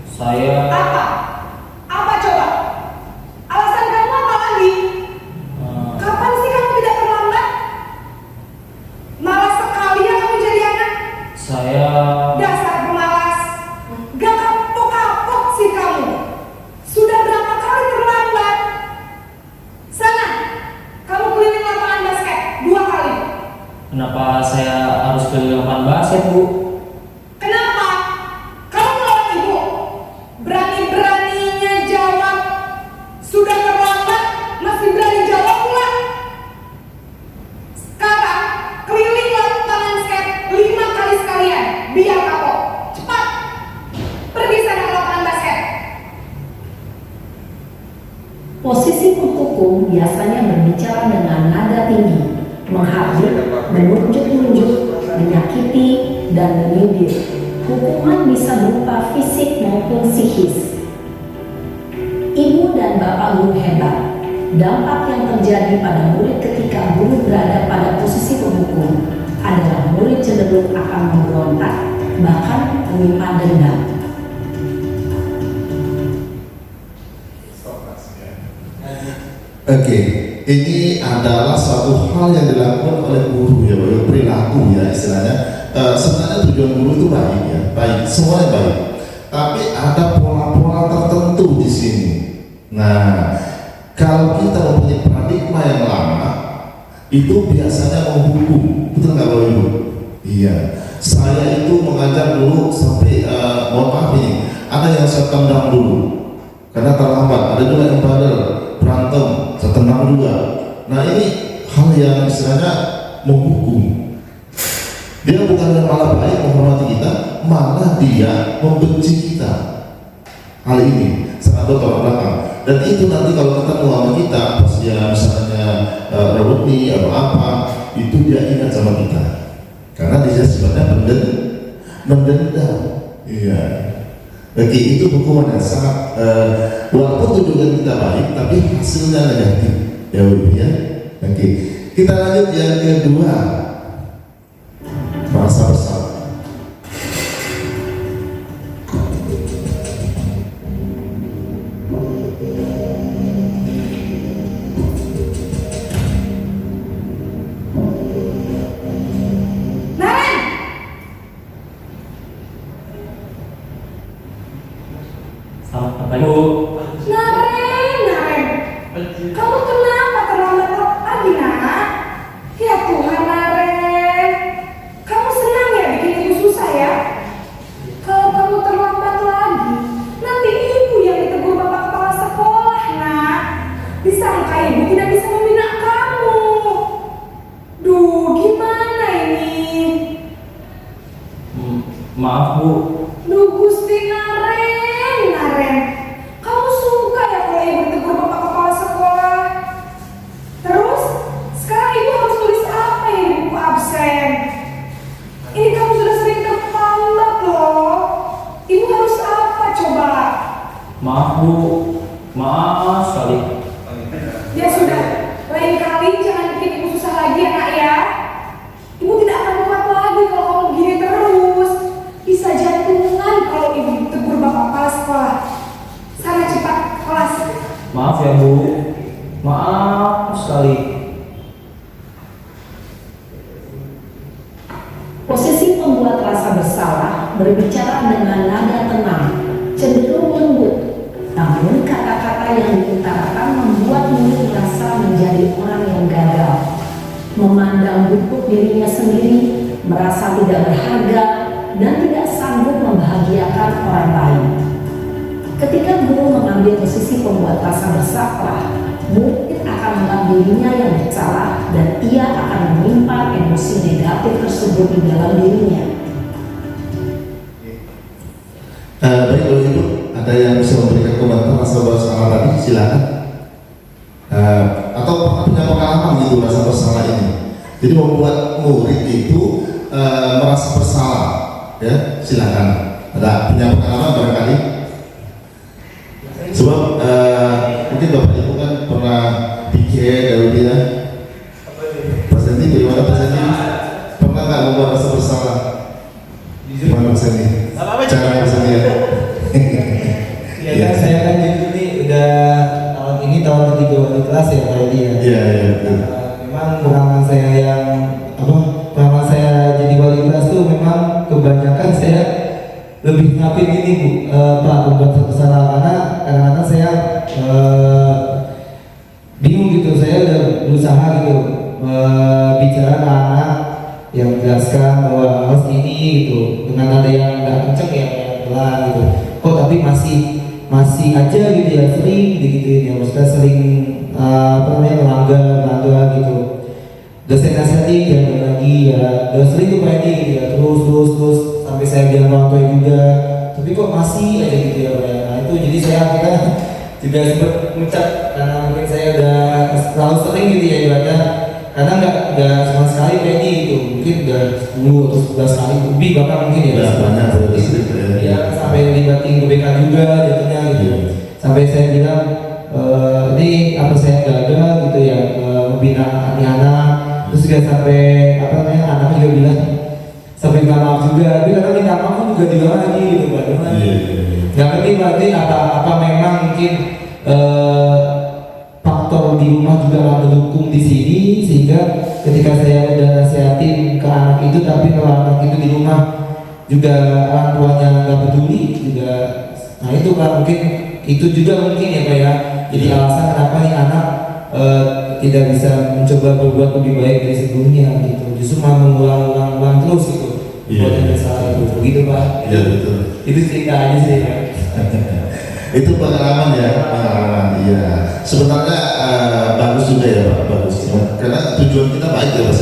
Saya... Apa? Apa coba? Alasan kamu apa lagi? Kapan sih kamu tidak terlambat? Malas sekali ya kamu jadi anak. Saya... Dasar pemalas. Gak kapok-kapok sih kamu. Sudah berapa kali terlambat? Sana, kamu keliling lapangan basket 2 kali. Kenapa saya harus keliling lapangan basket, Bu? Kenapa? Kamu melawan ibu. Berani-beraninya jawab. Sudah terlambat, masih berani jawab pula. Sekarang, keliling lapangan skate 5 kali sekalian. Biar kapok. Cepat. Pergi sana ke lapangan basket. Posisi penghukum biasanya berbicara dengan nada tinggi, menghardik, menunjuk-nunjuk, menyakiti, dan menyindir. Hukuman bisa berupa fisik maupun psikis. Ibu dan bapak guru hebat. Dampak yang terjadi pada murid ketika guru berada pada posisi penghukum adalah murid cenderung akan memberontak, bahkan menyimpan dendam. Oke, ini adalah suatu hal yang dilakukan oleh guru ya, perilaku ya istilahnya. Sebenarnya tujuan guru itu baik ya, baik, semuanya baik. Tapi ada pola-pola tertentu di sini. Nah, kalau kita mempunyai paradigma yang lama, itu biasanya menghukum, betul nggak Bapak Ibu? Iya. Saya itu mengajar dulu sampai, mohon maaf ini, ada yang saya tendang dulu karena terlambat. Ada juga yang bandel, berantem, saya tendang juga. Nah ini hal yang istilahnya menghukum. Dia bukan malah baik menghormati kita, malah dia membenci kita. Hal ini sangat bertolak belakang. Dan itu nanti kalau ketemu sama kita, pas dia misalnya rebut nih atau apa, itu dia ingat sama kita. Karena dia sebenarnya mendendam. Iya. Jadi itu hukuman yang sangat walaupun tujuan kita baik, tapi hasilnya negatif. Ya Ibu ya. Oke. Kita lanjut yang kedua. Merasa bersalah. Apa Bu? Naren, kamu kenapa terlambat lagi nak? Ya Tuhan Naren, kamu senang ya bikin ibu susah ya? Kalau kamu terlambat lagi, nanti ibu yang ditegur bapak kepala sekolah nak. Disangka ibu tidak bisa membina kamu. Duh, gimana ini? Maaf Bu. Duh Gusti Naren, kamu suka ya kalau ibu ditegur bapak kepala sekolah? Terus, sekarang ibu harus tulis apa ya di buku absen? Ini kamu sudah sering terlambat loh. Ibu harus apa coba? Maaf Bu. Maaf sekali. Ya sudah, lain kali jangan bikin ibu susah lagi ya nak ya. Ibu tidak akan kuat lagi kalau kamu begini terus. Bisa jantungan kalau ibu ditegur bapak kepala sekolah. Sana cepat ke kelas. Maaf ya Bu. Maaf sekali. Posisi pembuat rasa bersalah berbicara dengan nada tenang, cenderung lembut. Namun kata-kata yang diutarakan membuat murid merasa menjadi orang yang gagal, memandang buruk dirinya sendiri, merasa tidak berharga, dan tidak sanggup membahagiakan orang lain. Ketika guru mengambil posisi pembuat rasa bersalah, murid akan menganggap dirinya yang bersalah dan ia akan menyimpan emosi negatif tersebut di dalam dirinya. Baik Bapak Ibu, ada yang bisa memberikan komentar rasa bersalah tadi? Silakan. Atau pernah punya pengalaman gitu rasa bersalah ini? Jadi membuat murid itu merasa bersalah, ya silakan. Ada punya pengalaman barangkali? Sebab mungkin Bapak Ibu kan pernah pikir dahulu ya, cara bersedia. Ya kan saya kan jujur nih udah tahun ketiga di kelas ya Pak Edi ya. Iya. Memang pengalaman saya jadi wali kelas tuh memang kebanyakan saya lebih ngapin ini Bu, Pak, membuat satu salah karena kadang-kadang saya bingung gitu. Saya udah berusaha gitu bicara ke anak yang menjelaskan bahwa harus ini gitu dengan ada yang nggak kenceng ya, yang pelan gitu. Kok tapi masih aja gitu ya, sering digituin ya, maksudnya sering melanggar gitu. Udah saya nasihatin jangan lagi ya, udah sering tuh Pak Edi gitu ya, terus sampai saya bilang orang tua juga, tapi kok masih aja gitu ya Pak ya. Nah itu jadi saya akhirnya juga sempat mencat karena mungkin saya udah terlalu sering gitu ya ibaratnya, karena nggak sama sekali Pak Edi gitu, mungkin udah 10 atau 11 kali lebih bahkan mungkin ya. Banyak ya sampai libatin BK juga jatuhnya gitu. Sampai saya bilang ini apa saya gagal gitu ya membina anak-anak, terus juga sampai anak juga bilang sampai minta maaf juga, tapi kadang minta maaf juga diulang lagi gitu Pak. Nggak ngerti berarti apa memang mungkin faktor di rumah juga mendukung di sini sehingga ketika saya udah nasihatin ke anak itu, tapi kalau anak itu di rumah juga orang tuanya nggak peduli juga, nah itu Pak mungkin itu juga mungkin ya Pak ya, jadi alasan kenapa nih anak tidak bisa mencoba berbuat lebih baik dari sebelumnya gitu, justru malah mengulang-ulang terus gitu buat yang salah itu gitu Pak. Iya betul. Itu cerita aja sih Pak. Itu pengalaman ya, iya. Sebenarnya bagus juga ya Pak, bagus. Karena tujuan kita baik ya Mas.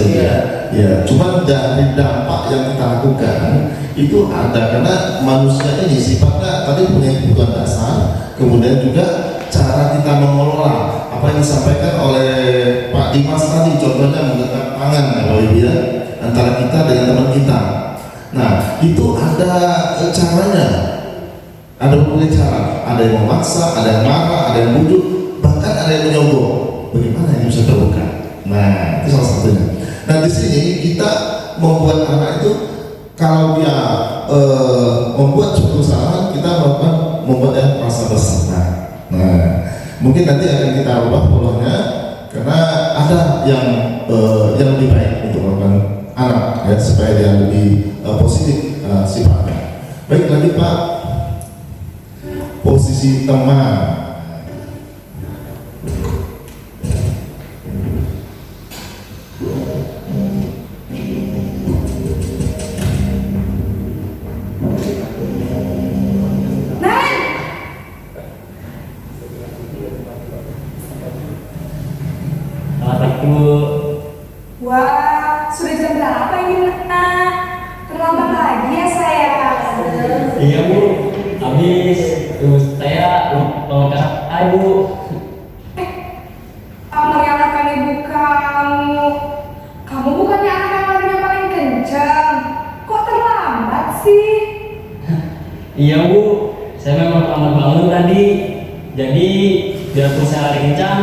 Ya, cuma dari dampak yang kita lakukan itu ada karena manusia ini sifatnya tadi punya kebutuhan dasar, kemudian juga cara kita mengelola apa yang disampaikan oleh Pak Dimas tadi, contohnya menggenggam tangan ya antara kita dengan teman kita. Nah itu ada caranya, ada berbagai cara, ada yang memaksa, ada yang marah, ada yang bujuk, bahkan ada yang menyogok. Bagaimana ini bisa terbuka? Nah itu salah satunya. Nah di sini kita membuat anak itu kalau dia membuat suatu kesalahan, kita membuat dia merasa bersalah. Nah mungkin nanti akan kita ubah polanya karena ada yang lebih baik untuk melakukan anak ya, supaya dia lebih positif sifatnya. Baik, lanjut Pak. Posisi teman. Wah, sudah jam berapa ini nak? Terlambat lagi ya saya. Iya Bu, habis terus saya Bu. Menyalahkan ibu kamu. Kamu bukannya anak yang larinya paling kencang. Kok terlambat sih? Iya Bu, saya memang terlambat bangun tadi. Jadi biarpun saya lari kencang,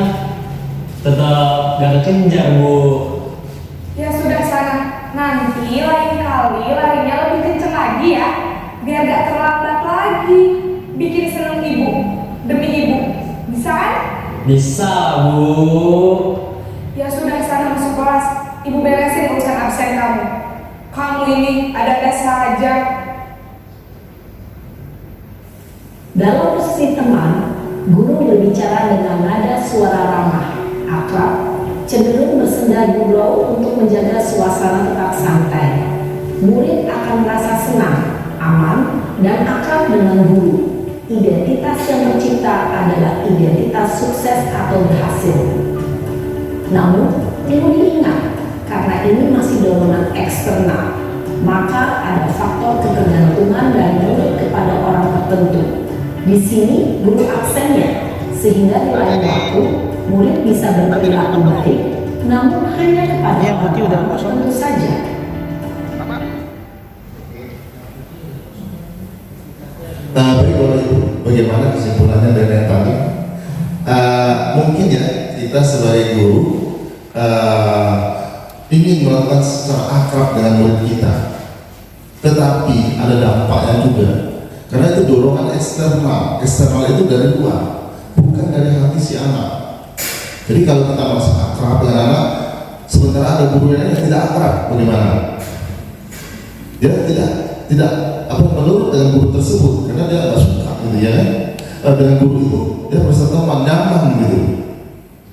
tetap gak kekejar Bu. Ya sudah sana, nanti lain kali larinya lebih kencang lagi ya, biar gak terlambat lagi. Bikin seneng ibu, demi ibu, bisa kan? Bisa Bu. Ya sudah sana masuk kelas, ibu beresin urusan absen kamu. Kamu ini ada-ada saja. Dalam posisi teman, guru berbicara dengan nada suara ramah, akrab, cenderung bersenda gurau untuk menjaga suasana tetap santai. Murid akan merasa senang, aman, dan akrab dengan guru. Identitas yang tercipta adalah identitas sukses atau berhasil. Namun, perlu diingat, karena ini masih dorongan eksternal, maka ada faktor ketergantungan dari murid kepada orang tertentu. Di sini guru absennya, sehingga di lain waktu murid bisa berperilaku baik, namun hanya kepada orang tertentu saja. Baik Bapak Ibu, bagaimana kesimpulannya dari yang tadi? Mungkin ya kita sebagai guru ingin melakukan secara akrab dengan murid kita, tetapi ada dampaknya juga. Karena itu dorongan eksternal. Eksternal itu dari luar, bukan dari hati si anak. Jadi kalau kita merasa akrab dengan anak, sementara ada guru yang tidak akrab, bagaimana? Dia tidak menurut dengan guru tersebut karena dia nggak suka gitu ya. Dengan guru itu dia merasa nyaman gitu.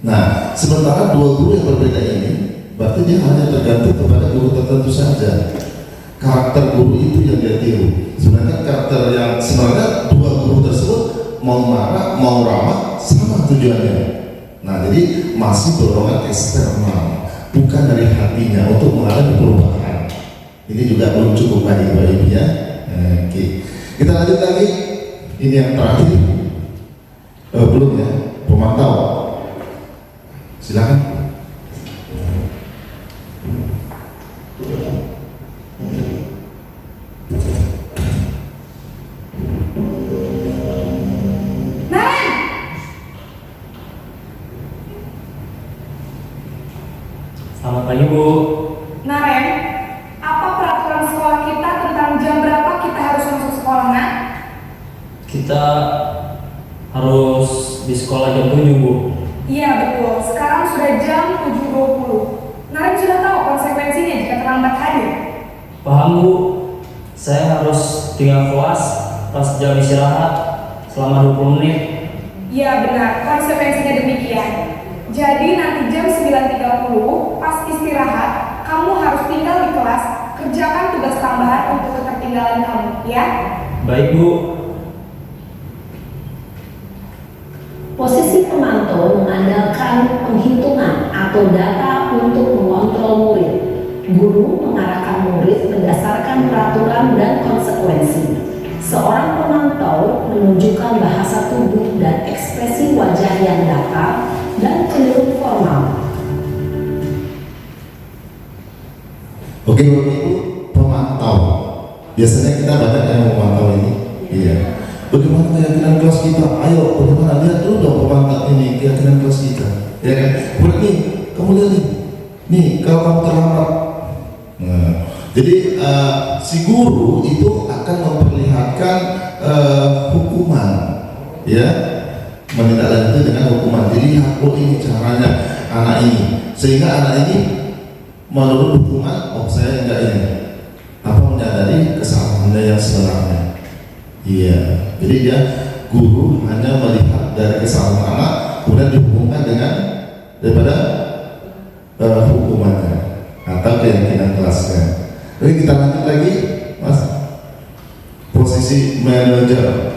Nah, sementara dua guru yang berbeda ini berarti dia hanya tergantung kepada guru tertentu saja. Karakter guru itu yang dia tiru. Sebenarnya karakter yang sebenarnya dua guru tersebut mau marah, mau ramah sama tujuannya. Nah, jadi masih dorongan eksternal, bukan dari hatinya untuk mengalami perubahan. Ini juga belum cukup baik Ibu ya. Oke. Kita lanjut lagi. Ini yang terakhir. Belum ya, pemantau. Silakan. Selamat pagi Bu. Naren, apa peraturan sekolah kita tentang jam berapa kita harus masuk sekolah, Nak? Kita harus di sekolah jam 7 Bu. Iya betul, sekarang sudah jam 7.20. Naren sudah tahu konsekuensinya jika terlambat hadir. Paham Bu, saya harus tinggal kelas pas jam istirahat selama 20 menit. Iya benar, konsekuensinya demikian. Jadi nanti jam 9.30 pas istirahat, kamu harus tinggal di kelas, kerjakan tugas tambahan untuk ketertinggalan kamu, ya? Baik Bu. Posisi pemantau mengandalkan penghitungan atau data untuk mengontrol murid. Guru mengarahkan murid berdasarkan peraturan dan konsekuensi. Seorang pemantau menunjukkan bahasa tubuh dan ekspresi wajah yang datar dan cenderung formal. Oke, Bapak Ibu, pemantau. Biasanya kita banyak yang memantau ini. Iya. Bagaimana keyakinan kelas kita? Ayo, bagaimana lihat dulu dong pemantau ini keyakinan kelas kita. Ya kan? Murid nih, kamu lihat nih. Nih, kalau kamu terlambat. Nah, jadi si guru itu akan memperlihatkan hukuman, ya, menindaklanjuti dengan hukuman. Jadi oh ini caranya anak ini, sehingga anak ini menurut hukuman, oh saya enggak ini, apa menyadari kesalahannya yang sebenarnya. Iya, jadi dia guru hanya melihat dari kesalahan anak, kemudian dihubungkan dengan daripada hukumannya atau keyakinan kelasnya. Oke, kita lanjut lagi, Mas. Posisi manajer.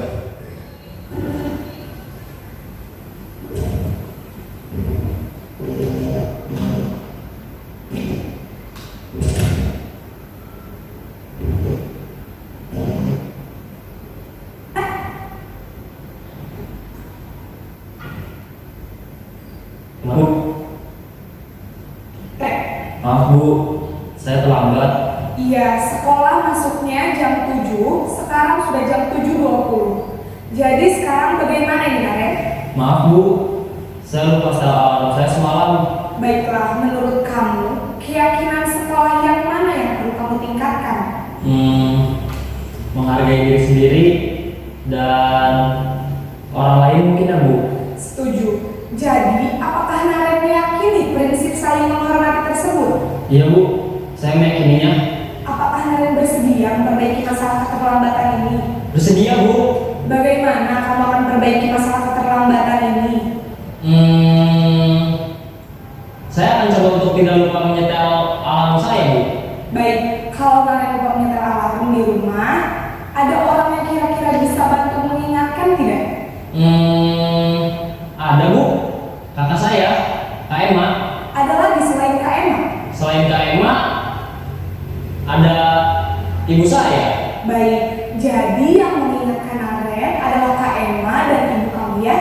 Maaf Bu, saya terlambat. Iya, sekolah masuknya jam 7, sekarang sudah jam 7.20. Jadi sekarang bagaimana ini, Naren? Maaf Bu, saya lupa setel alarm saya semalam. Baiklah, menurut kamu, keyakinan sekolah yang mana yang perlu kamu tingkatkan? Menghargai diri sendiri dan orang lain mungkin ya Bu. Setuju. Jadi, apakah Naren meyakini prinsip saling menghormati tersebut? Iya Bu, saya meyakininya. Apakah Naren bersedia memperbaiki masalah keterlambatan ini? Bersedia Bu. Bagaimana kamu akan perbaiki masalah keterlambatan ini? Saya akan coba untuk tidak lupa menyetel alarm saya Bu. Baik, kalau Naren lupa menyetel alarm di rumah, ada orang yang kira-kira bisa bantu mengingatkan tidak? Ada Bu, kakak saya, Kak Emma. Ada lagi selain Kak Emma? Selain Kak Emma, ada ibu saya. Baik, jadi yang mengingatkan Naren adalah Kak Emma dan ibu kamu ya?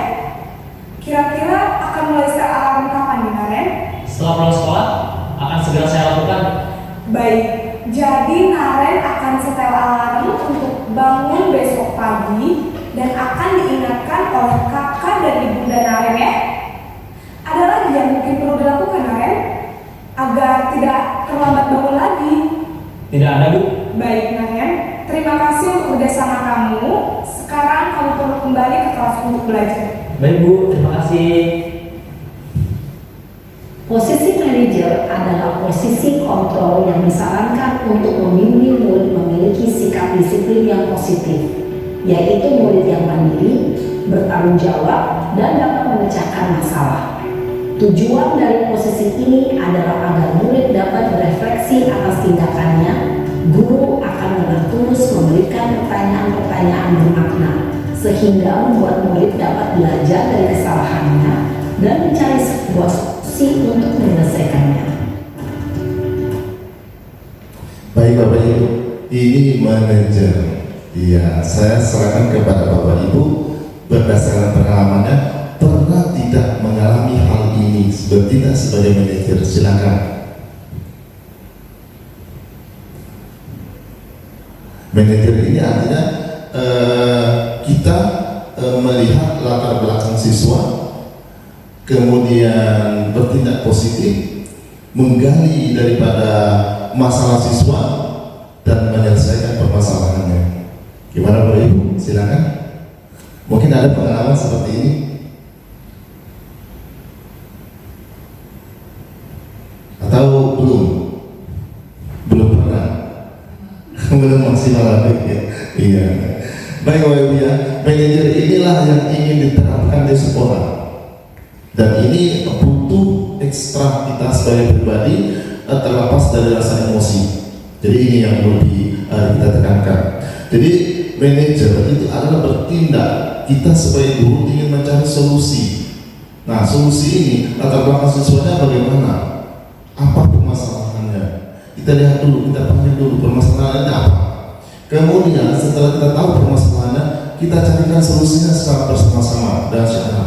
Kira-kira akan mulai setel alarm kapan nih Naren? Setelah pulang sekolah, akan segera saya lakukan. Baik, jadi Naren akan setel alarm untuk bangun besok pagi dan akan diingatkan oleh kakak dan ibunda Naren ya. Ada lagi yang mungkin perlu dilakukan Naren agar tidak terlambat bangun lagi? Tidak ada Bu. Baik Naren, Terima kasih untuk kerjasama kamu. Sekarang kamu perlu kembali ke kelas untuk belajar. Baik Bu, terima kasih. Posisi manajer adalah posisi kontrol yang disarankan untuk membimbing murid memiliki sikap disiplin yang positif, yaitu murid yang mandiri, bertanggung jawab, dan dapat memecahkan masalah. Tujuan dari posisi ini adalah agar murid dapat berefleksi atas tindakannya. Guru akan dengan tulus memberikan pertanyaan-pertanyaan bermakna, sehingga membuat murid dapat belajar dari kesalahannya dan mencari sebuah solusi untuk menyelesaikannya. Baik Bapak Ibu, ini manajer. Iya, saya serahkan kepada Bapak Ibu berdasarkan pengalamannya. Pernah tidak mengalami hal ini tidak sebagai manajer? Silakan. Manajer ini artinya kita melihat latar belakang siswa, kemudian bertindak positif, menggali daripada masalah siswa dan menyelesaikan permasalahannya. Gimana Bapak Ibu? Silakan. Mungkin ada pengalaman seperti ini. Atau belum? Belum pernah. Belum maksimal lagi ya. Iya. Baik Bapak Ibu ya, manajer inilah yang ingin diterapkan di sekolah. Dan ini butuh ekstra kita sebagai pribadi terlepas dari rasa emosi. Jadi ini yang perlu kita tekankan. Jadi manajer itu adalah bertindak. Kita sebagai guru ingin mencari solusi. Nah solusi ini latar belakang siswanya bagaimana? Apa permasalahannya? Kita lihat dulu, kita panggil dulu permasalahannya apa. Kemudian setelah kita tahu permasalahannya, kita carikan solusinya secara bersama-sama dan secara.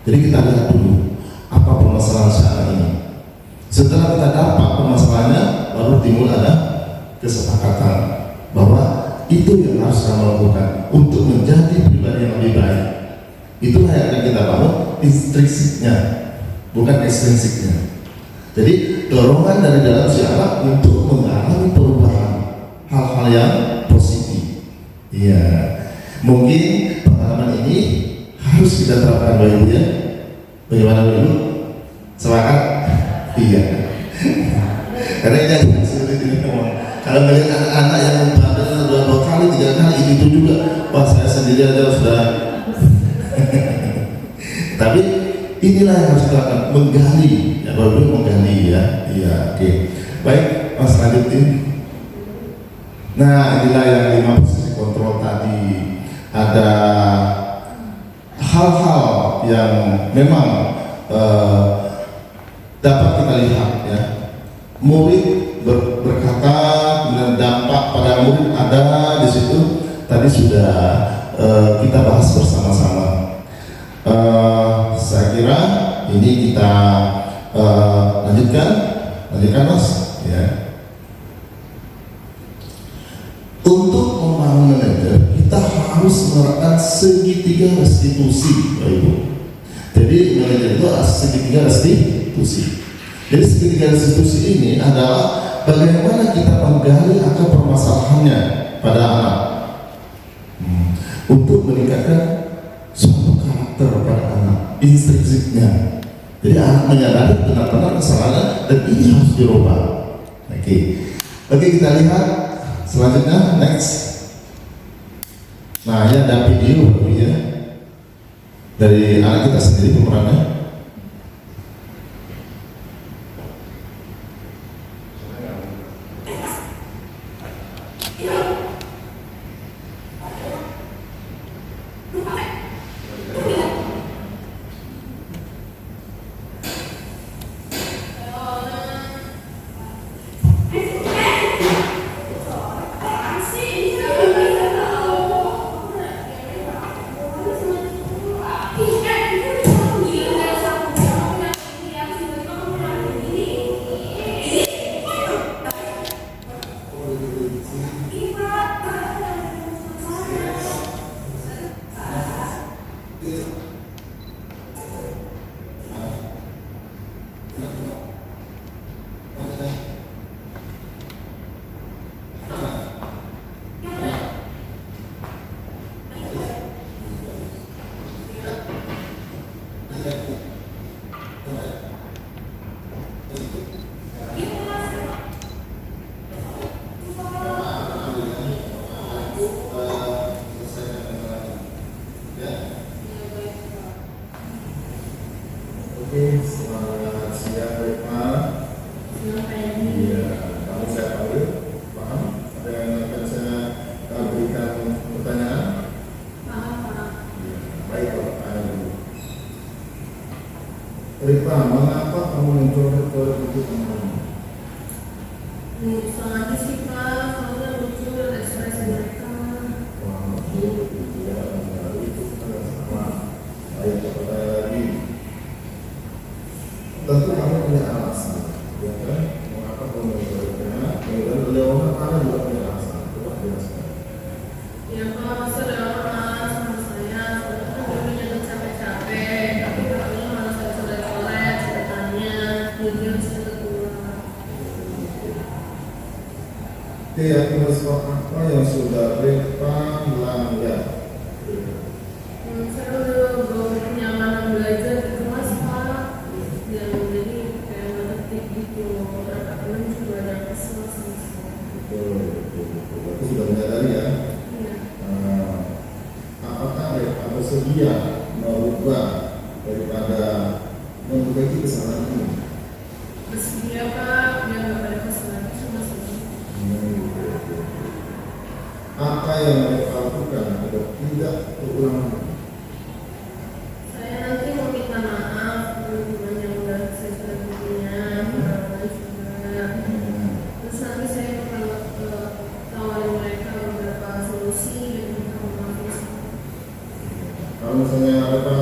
Jadi kita lihat dulu apa permasalahan sekarang ini. Setelah kita dapat permasalahannya, baru timbul ada kesepakatan bahwa itu yang harus kita lakukan untuk menjadi pribadi yang lebih baik. Itulah yang akan kita bangun intrinsipnya, bukan ekstrinsiknya. Jadi dorongan dari dalam si anak untuk mengalami perubahan hal-hal yang positif. Iya, mungkin pengalaman ini harus kita terapkan Bapak Ibu ya. Bagaimana Bapak Ibu? Sepakat? Iya. Karena ini yang sulit ini memang. Kalau melihat anak-anak yang membandel 2 kali, 3 kali itu juga, wah saya sendiri aja sudah. Tapi inilah yang harus kita lakukan, menggali, ya Bapak Ibu menggali ya. Iya, oke. Baik, Mas lanjutin. Nah, inilah yang 5 posisi kontrol tadi. Ada hal-hal yang memang dapat kita lihat ya. Murid berkata, kemudian dampak pada murid ada di situ. Tadi sudah kita bahas bersama-sama. Saya kira ini kita lanjutkan Mas ya. Untuk membangun manajer kita harus menerapkan segitiga restitusi Bapak Ibu. Jadi manajer itu segitiga restitusi. Jadi segitiga restitusi ini adalah bagaimana kita menggali akar permasalahannya pada anak untuk meningkatkan suatu karakter pada anak, intrinsipnya. Jadi anak menyadari benar-benar kesalahan dan ini harus dirubah. Oke, kita lihat selanjutnya, next. Nah, ini ada video ya dari anak kita sendiri pemerannya. Rita, mengapa kamu mencoret-coret itu teman? Sengaja sih Pak, soalnya lucu dan ekspresi mereka. Wah, itu ya, itu kan sama. Ayo percaya lagi. Tentu kamu punya alasan, ya kan? Mengapa kamu mencoretnya? Kemudian Leona karena juga punya alasan. Coba jelaskan. Ya Pak, masa ada orang marah sama saya, soalnya kan dia udah nyata capek-capek, tapi katanya malah saya coret-coret ceritanya, jadi saya keluar. Keyakinan apa yang sudah Rita langgar? Saya udah bawa kenyamanan belajar gitu Mas Pak, dan jadi kayak mengetik gitu, beberapa teman juga ada kesel sama saya. Betul. Aku sudah menyadari ya. Iya. Apakah Rita bersedia merubah daripada memperbaiki kesalahan ini? Bersedia Pak, biar nggak ada kesalahan sama saya. Apa yang mereka lakukan agar tidak terulang lagi? Saya nanti mau minta maaf teman-teman yang udah saya sudah punya, orang-orang juga. Terus nanti saya bakal tawarin mereka beberapa solusi dan minta maaf. Kalau misalnya apa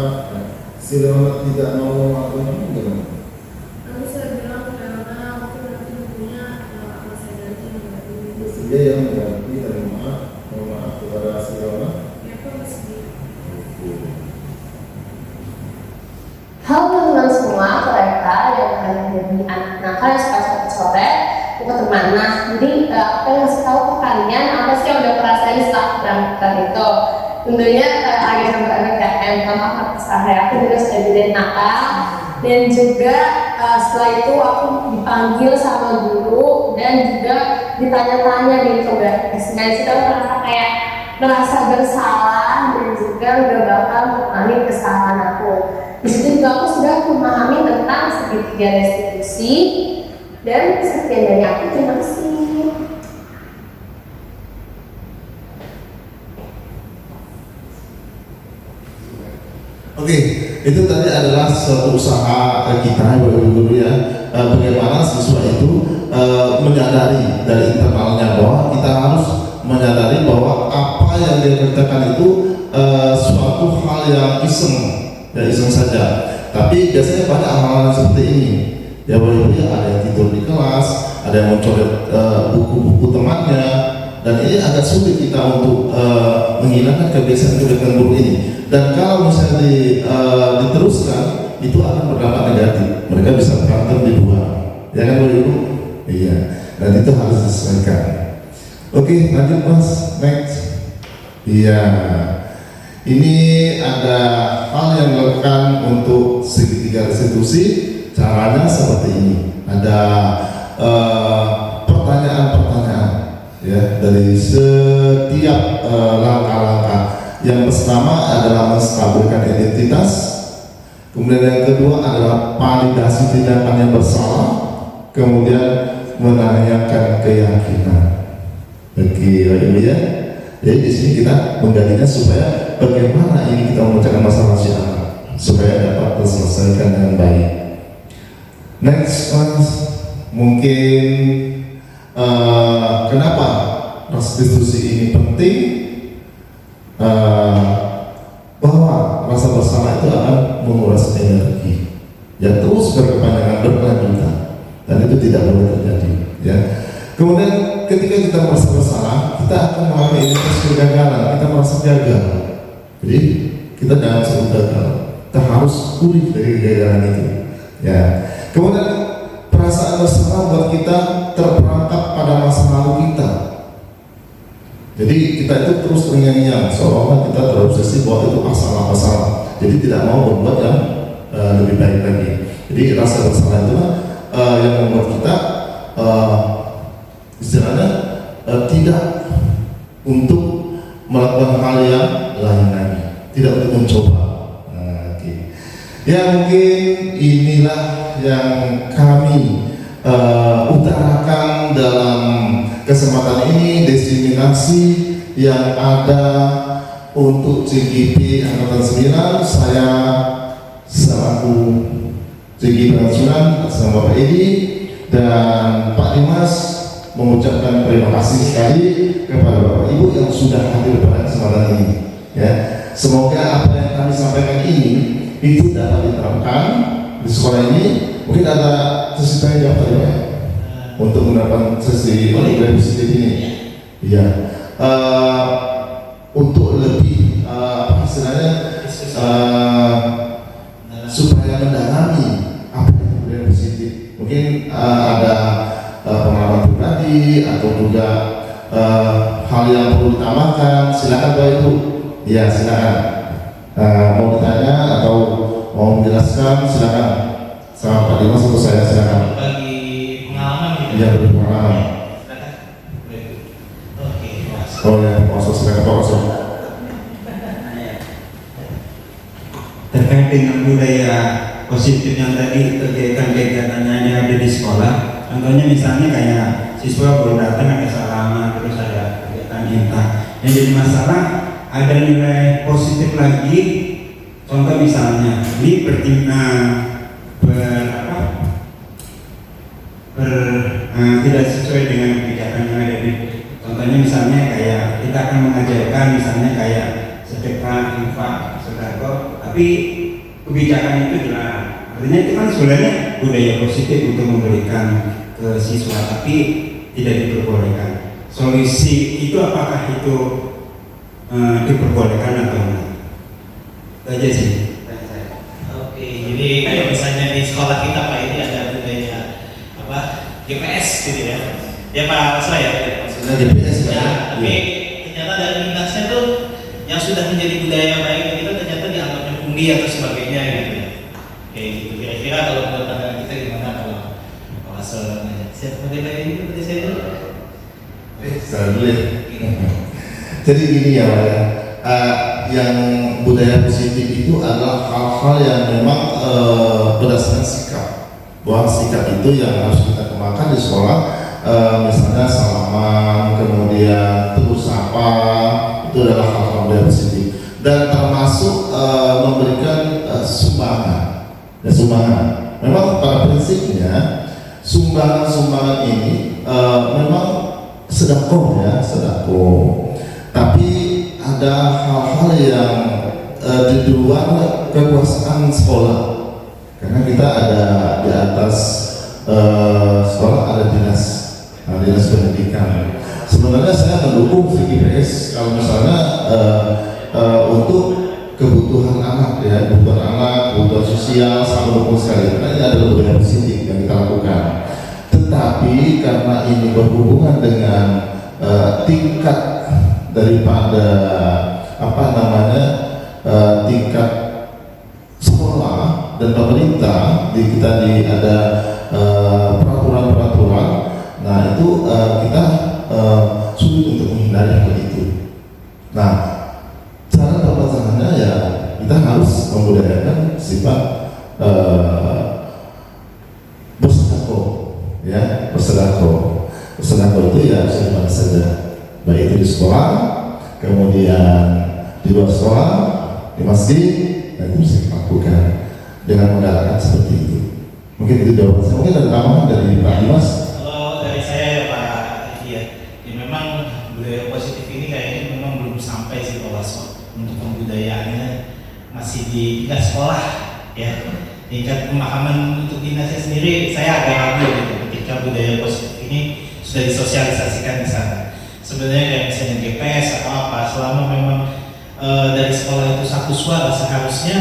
si Leona tidak mau melakukan itu gimana? Nanti saya bilang ke Leona, mungkin nanti punya apa saya ganti yang nggak ini. Bersedia yang mengganti dan mohon maaf kepada si Leona. Ya Pak, bersedia. Halo teman-teman semua, mereka yang akan menjadi anak nakal yang suka coret buku teman. Nah, jadi aku yang ngasih tahu ke kalian apa sih yang udah perasain setelah berangkat itu. Tentunya agak sampai PPKM, karena saya aku juga sudah jadi nakal, dan juga setelah itu aku dipanggil sama guru dan juga ditanya-tanya gitu guys. Dari situ aku merasa bersalah dan juga udah bakal mengulangi kesalahan aku. Di situ juga aku sudah memahami tentang segitiga restitusi, dan sekian dari aku, terima kasih. Oke, itu tadi adalah suatu usaha kita Bapak Guru ya, bagaimana siswa itu menyadari dari internalnya bahwa kita harus menyadari bahwa apa yang dia kerjakan itu suatu hal yang iseng saja. Tapi biasanya banyak hal-hal seperti ini. Ya Bapak Ibu ya, ada yang tidur di kelas, ada yang mencoret buku-buku temannya, dan ini agak sulit kita untuk menghilangkan kebiasaan-kebiasaan buruk ini. Dan kalau misalnya diteruskan, itu akan berdampak negatif. Mereka bisa berantem di luar, ya kan Bapak Ibu? Iya, dan itu harus disesuaikan. Oke, lanjut Mas, next. Iya, ini ada hal yang dilakukan untuk segitiga restitusi. Caranya seperti ini. Ada pertanyaan-pertanyaan ya dari setiap langkah-langkah. Yang pertama adalah menstabilkan identitas. Kemudian yang kedua adalah validasi tindakan yang bersalah. Kemudian menanyakan keyakinan. Oke, Ibu ya. Jadi di sini kita menggalinya supaya bagaimana ini kita memecahkan masalah si anak supaya dapat terselesaikan dengan baik. Next one, mungkin kenapa restitusi ini penting? Bahwa rasa bersalah itu akan menguras energi yang terus berkepanjangan berkelanjutan, dan itu tidak boleh terjadi. Ya. Kemudian ketika kita merasa bersalah, kita akan mengalami identitas kegagalan, kita merasa gagal. Jadi kita jangan selalu gagal, kita harus pulih dari kegagalan itu. Ya. Kemudian perasaan bersalah buat kita terperangkap pada masa lalu kita. Jadi kita itu terus terngiang-ngiang seolah-olah kita terobsesi bahwa itu masalah. Jadi tidak mau berbuat yang lebih baik lagi. Jadi rasa bersalah itu yang membuat kita istilahnya tidak untuk melakukan hal yang lain lagi, tidak untuk mencoba. Ya mungkin inilah yang kami utarakan dalam kesempatan ini, diseminasi yang ada untuk CGP Angkatan 9. Saya selaku segi penghasilan atas nama Bapak Edi dan Pak Dimas mengucapkan terima kasih sekali kepada Bapak Ibu yang sudah hadir pada kesempatan ini. Ya, semoga apa yang kami sampaikan ini itu dapat diterapkan di sekolah ini. Mungkin ada sesi tanya jawab tadi Pak untuk mendapatkan sesi positif ini. Iya, untuk lebih istilahnya supaya mendalami apa yang budaya positif. Mungkin ada pengalaman pribadi atau juga hal yang perlu ditambahkan. Silakan Pak Ibu. Ya, silakan. Mau ditanya atau mau menjelaskan, silakan. Sama Pak Dimas atau saya, silakan. Bagi pengalaman gitu. Iya, bagi pengalaman. Oh ya, Pak silakan Pak Oso. Terkait dengan budaya positif yang tadi kegiatan-kegiatannya yang ada di sekolah, contohnya misalnya kayak siswa baru datang ada salaman, terus ada kegiatan intah. Yang jadi masalah ada nilai positif lagi. Contoh misalnya ini tidak sesuai dengan kebijakan yang ada di. Contohnya misalnya kayak kita akan mengajarkan misalnya kayak sedekah, infak, sedekah, tapi kebijakan itu dilarang. Artinya itu kan sebenarnya budaya positif untuk memberikan ke siswa, tapi tidak diperbolehkan. Solusi itu apakah itu diperbolehkan atau enggak? Itu aja sih. Oke, jadi kayak misalnya di sekolah kita Pak ini ada budaya apa GPS gitu ya. Ya Pak Asra ya. Sudah GPS ya. Tapi ternyata dari lintasnya tuh yang sudah menjadi budaya baik itu ternyata dianggapnya pungli atau sebagainya gitu ya. Kayak gitu. Kira-kira kalau menurut pandangan kita gimana kalau Pak Asra nanya? Siapa budaya ini seperti saya dulu? Saya dulu ya. Jadi gini ya Pak ya. Yang budaya positif itu adalah hal-hal yang memang berdasarkan sikap. Bahwa sikap itu yang harus kita kembangkan di sekolah. Misalnya salaman, kemudian terus sapa, itu adalah hal-hal budaya positif. Dan termasuk memberikan sumbangan. Ya, sumbangan. Memang pada prinsipnya sumbangan-sumbangan ini memang sedekah ya, sedekah. Tapi ada hal-hal yang di luar kekuasaan sekolah, karena kita ada di atas sekolah ada dinas pendidikan. Sebenarnya saya mendukung VGPS kalau misalnya untuk kebutuhan anak ya, kebutuhan sosial sama dukung sekali, karena ini adalah budaya positif yang kita lakukan. Tetapi karena ini berhubungan dengan tingkat daripada tingkat sekolah dan pemerintah kita ada peraturan-peraturan. Nah itu kita sulit untuk menghindari hal itu. Nah cara permasalahannya ya kita harus membudayakan sifat bersedekah ya, bersedekah itu ya siapa saja, baik itu di sekolah, kemudian di luar sekolah, di masjid, dan itu bisa dilakukan dengan menggalakkan seperti itu. Mungkin itu jawaban saya. Mungkin ada tambahan dari Pak Dimas. Kalau dari saya Pak ya memang budaya positif ini kayaknya memang belum sampai sih Pak Waso. Untuk pembudayaannya masih di tingkat sekolah ya. Tingkat pemahaman untuk dinasnya sendiri saya agak ragu gitu ketika budaya positif ini sudah disosialisasikan di sana. Sebenarnya kayak misalnya GPS atau apa, selama memang dari sekolah itu satu suara seharusnya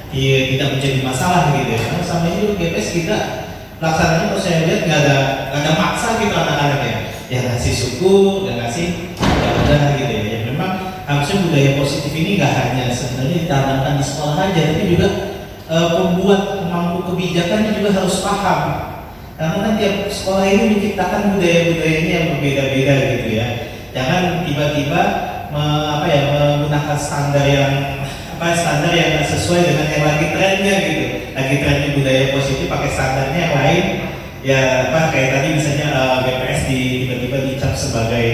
tidak menjadi masalah gitu ya. Karena sama ini GPS kita laksananya kalau saya lihat nggak ada maksa gitu anak-anaknya. Ya ngasih suku dan ngasih udah gitu ya. Ya memang harusnya budaya positif ini nggak hanya sebenarnya ditanamkan di sekolah aja, tapi juga pembuat pemangku kebijakannya juga harus paham. Karena kan tiap sekolah ini menciptakan budaya-budayanya yang berbeda-beda gitu ya. Jangan tiba-tiba menggunakan standar yang sesuai dengan yang lagi trennya gitu. Lagi trennya budaya positif pakai standarnya yang lain. Ya kayak tadi misalnya BPS tiba-tiba dicap sebagai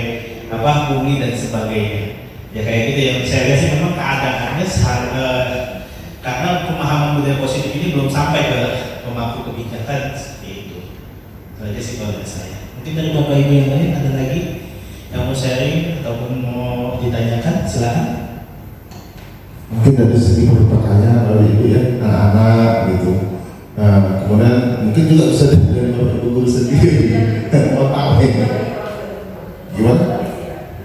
pungli dan sebagainya. Ya kayak gitu ya. Saya lihat sih memang keadaannya karena pemahaman budaya positif ini belum sampai ke pemangku kebijakan seperti itu. Itu aja sih kalau dari saya. Mungkin dari Bapak Ibu yang lain ada lagi yang mau sharing ataupun mau ditanyakan, silakan. Mungkin dari segi pertanyaan dari Ibu ya, anak-anak gitu. Nah, kemudian mungkin juga bisa dari Bapak Ibu guru sendiri. Mau tahu ya? Gimana?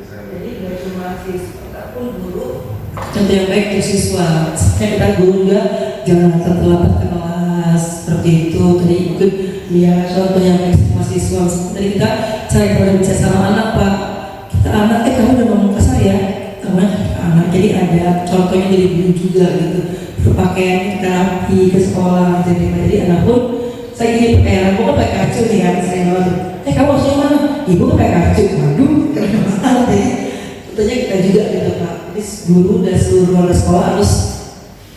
Jadi bagi mahasiswa ataupun guru contoh yang baik untuk siswa. Kayak kita guru juga jangan terlambat ke kelas seperti itu. Tadi ikut ya contoh yang baik untuk mahasiswa. Tadi kita cara kita bicara sama anak, Pak. Kita anak kamu udah ngomong ke saya, kamu anak. Jadi ada contohnya dari guru juga gitu. Berpakaian rapi ke sekolah. Jadi anak pun saya gini pakaian, aku kan pakai kacu nih kan saya ngomong. Kamu harusnya mana? Ibu kan pakai kacu. Waduh, karena masalah deh. Tentunya kita juga gitu Pak. Jadi guru dan seluruh warga sekolah harus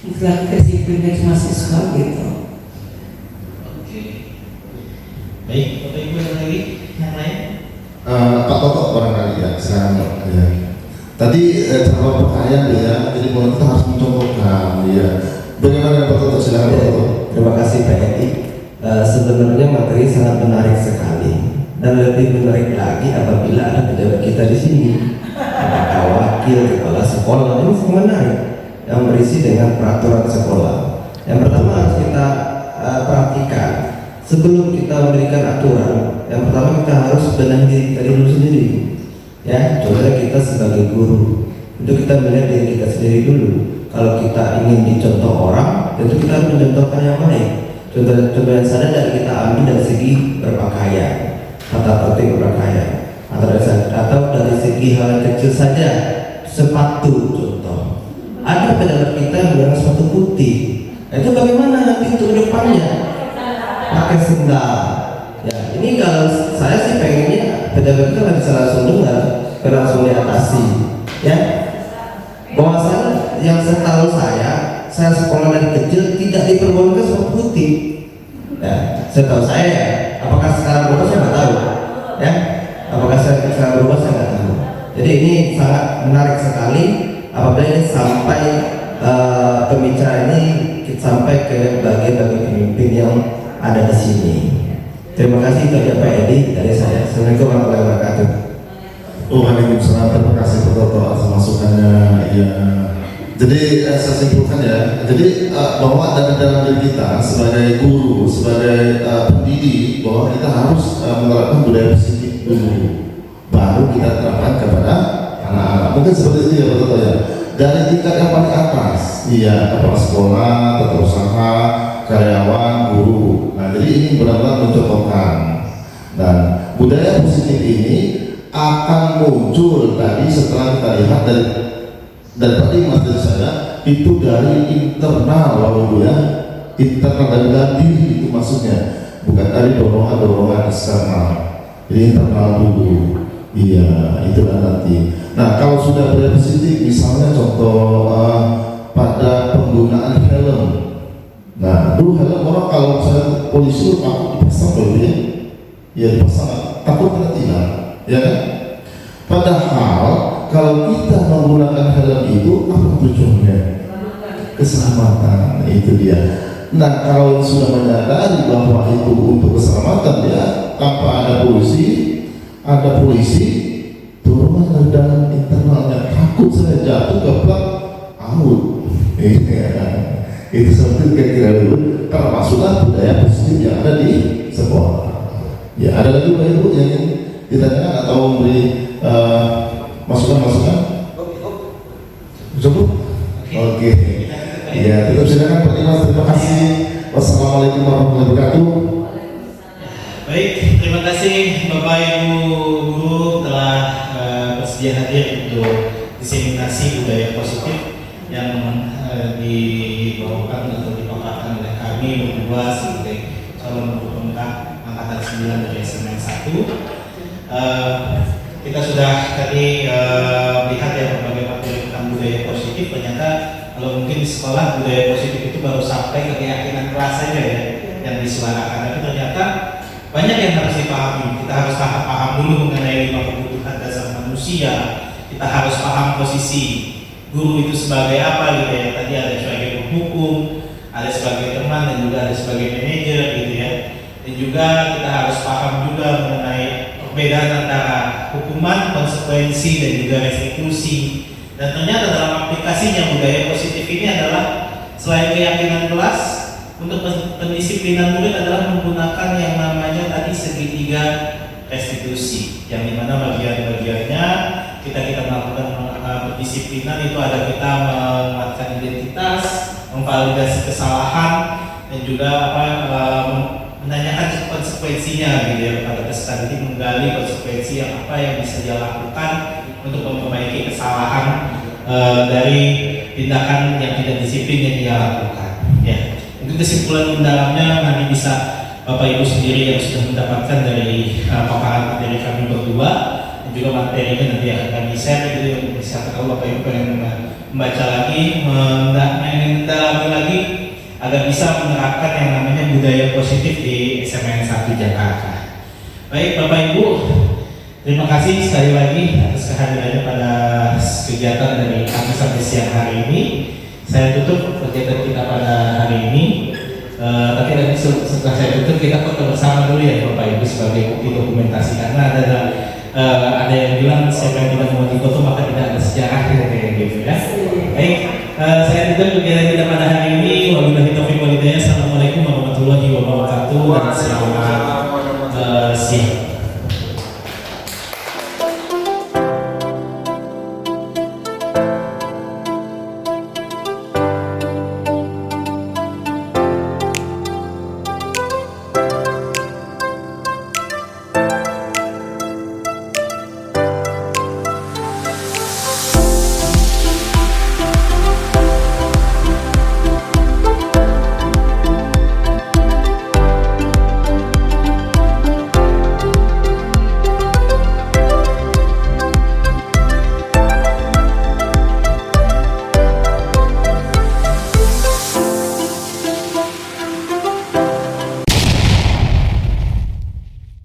melakukan disiplin dari mahasiswa gitu. Oke. Baik, Bapak Ibu yang lagi yang lain? Pak Toto barangkali ya, sekarang ya. Tadi cara pertanyaan ya, jadi kita harus mencontohkan ya. Bagaimana Pak Toto? Silakan Pak Toto. Terima kasih Pak Edi. Sebenarnya materi sangat menarik sekali dan lebih menarik lagi apabila ada pejabat kita di sini. Apakah wakil kepala sekolah ini sangat menarik yang berisi dengan peraturan sekolah. Yang pertama harus kita perhatikan sebelum kita memberikan aturan. Yang pertama kita harus benahi diri kita dulu sendiri. Ya, contohnya kita sebagai guru, itu kita melihat diri kita sendiri dulu. Kalau kita ingin dicontoh orang, tentu kita harus mencontohkan yang baik. Contoh yang sana dari kita ambil dari segi berpakaian, tata tertib berpakaian, atau dari segi hal yang kecil saja, sepatu contoh. Ada pejabat kita yang menggunakan sepatu putih, itu bagaimana nanti untuk depannya? Pakai sendal. Ya, ini kalau saya sih pengennya pejabat kita nggak bisa langsung dengar, langsung diatasi. Ya, bahwasannya yang setahu saya sekolah dari kecil tidak diperbolehkan sepatu putih. Ya, setahu saya ya. Apakah sekarang berubah saya nggak tahu. Ya, apakah sekarang berubah saya nggak tahu. Jadi ini sangat menarik sekali apabila ini sampai pembicara ini sampai ke bagian-bagian pemimpin yang ada di sini. Terima kasih kepada Pak Edi dari saya. Assalamualaikum warahmatullahi wabarakatuh. Waalaikumsalam. Terima kasih Pak Toto atas masukannya. Ya. Jadi saya simpulkan ya. Jadi bahwa dari dalam diri kita sebagai guru, sebagai pendidik, bahwa kita harus menerapkan budaya positif dulu, baru kita terapkan kepada anak-anak. Mungkin seperti itu ya Pak Toto ya. Dari tingkat yang paling atas, iya, kepala sekolah, tata usaha, karyawan, guru. Nah, jadi ini benar-benar mencontohkan. Dan budaya positif ini akan muncul tadi setelah kita lihat dari tadi materi saya itu dari internal lalu ya, internal dari diri itu maksudnya, bukan dari dorongan eksternal. Jadi internal dulu. Iya, itu nanti. Nah, kalau sudah budaya positif, misalnya contoh pada penggunaan helm. Nah, dulu helm orang kalau misalnya polisi takut dipasang dulu ya, ya dipasang, takut kena tilang, ya kan? Padahal kalau kita menggunakan helm itu apa tujuannya? Keselamatan, itu dia. Nah, kalau sudah menyadari bahwa itu untuk keselamatan ya, tanpa ada polisi, turun dari dalam internalnya, takut saya jatuh keplak out. Itu seperti kira-kira dulu termasuklah budaya positif yang ada di sekolah. Ya, ada lagi Bapak Ibu yang ingin ditanyakan atau memberi masukan? Cukup? Oke. Ya, tetap silakan Pak Dimas. Terima kasih. Wassalamualaikum warahmatullahi wabarakatuh. Baik, terima kasih Bapak Ibu guru telah bersedia hadir untuk diseminasi budaya positif yang dibawakan atau dipaparkan oleh kami berdua sebagai calon guru pengangkat angkatan 9 dari SMN 1. Kita sudah tadi lihat ya berbagai materi tentang budaya positif. Ternyata kalau mungkin di sekolah budaya positif itu baru sampai ke keyakinan kelas saja ya yang disuarakan, tapi ternyata banyak yang harus dipahami. Kita harus paham dulu mengenai 5 kebutuhan dasar manusia. Kita harus paham posisi guru itu sebagai apa gitu ya. Tadi ada sebagai hukum, ada sebagai teman, dan juga ada sebagai manajer gitu ya. Dan juga kita harus paham juga mengenai perbedaan antara hukuman, konsekuensi, dan juga restitusi. Dan ternyata dalam aplikasinya budaya positif ini adalah selain keyakinan kelas, untuk pendisiplinan murid adalah menggunakan yang namanya tadi segitiga restitusi, yang dimana bagian-bagiannya kita melakukan pendisiplinan itu ada kita menguatkan identitas, memvalidasi kesalahan, dan juga menanyakan konsekuensinya gitu ya kepada peserta didik, menggali konsekuensi yang bisa dia lakukan untuk memperbaiki kesalahan dari tindakan yang tidak disiplin yang dia lakukan. Ya, itu kesimpulan mendalamnya nanti bisa Bapak Ibu sendiri yang sudah mendapatkan dari paparan materi kami berdua, dan juga materinya nanti akan kami share gitu. Bisa kalau Bapak Ibu pengen membaca lagi, mendalami lagi agar bisa menerapkan yang namanya budaya positif di SMN 1 Jakarta. Baik Bapak Ibu, terima kasih sekali lagi atas kehadirannya pada kegiatan dari kami sampai siang hari ini. Saya tutup kegiatan kita pada hari ini. Tapi nanti setelah saya tutup kita foto bersama dulu ya Bapak Ibu sebagai bukti dokumentasi, karena ada yang bilang siapa yang tidak mau difoto maka tidak ada sejarah kayak gitu ya. Baik, saya tutup kegiatan kita pada hari ini. Wabillahi taufiq wal hidayah. Assalamualaikum warahmatullahi wabarakatuh dan selamat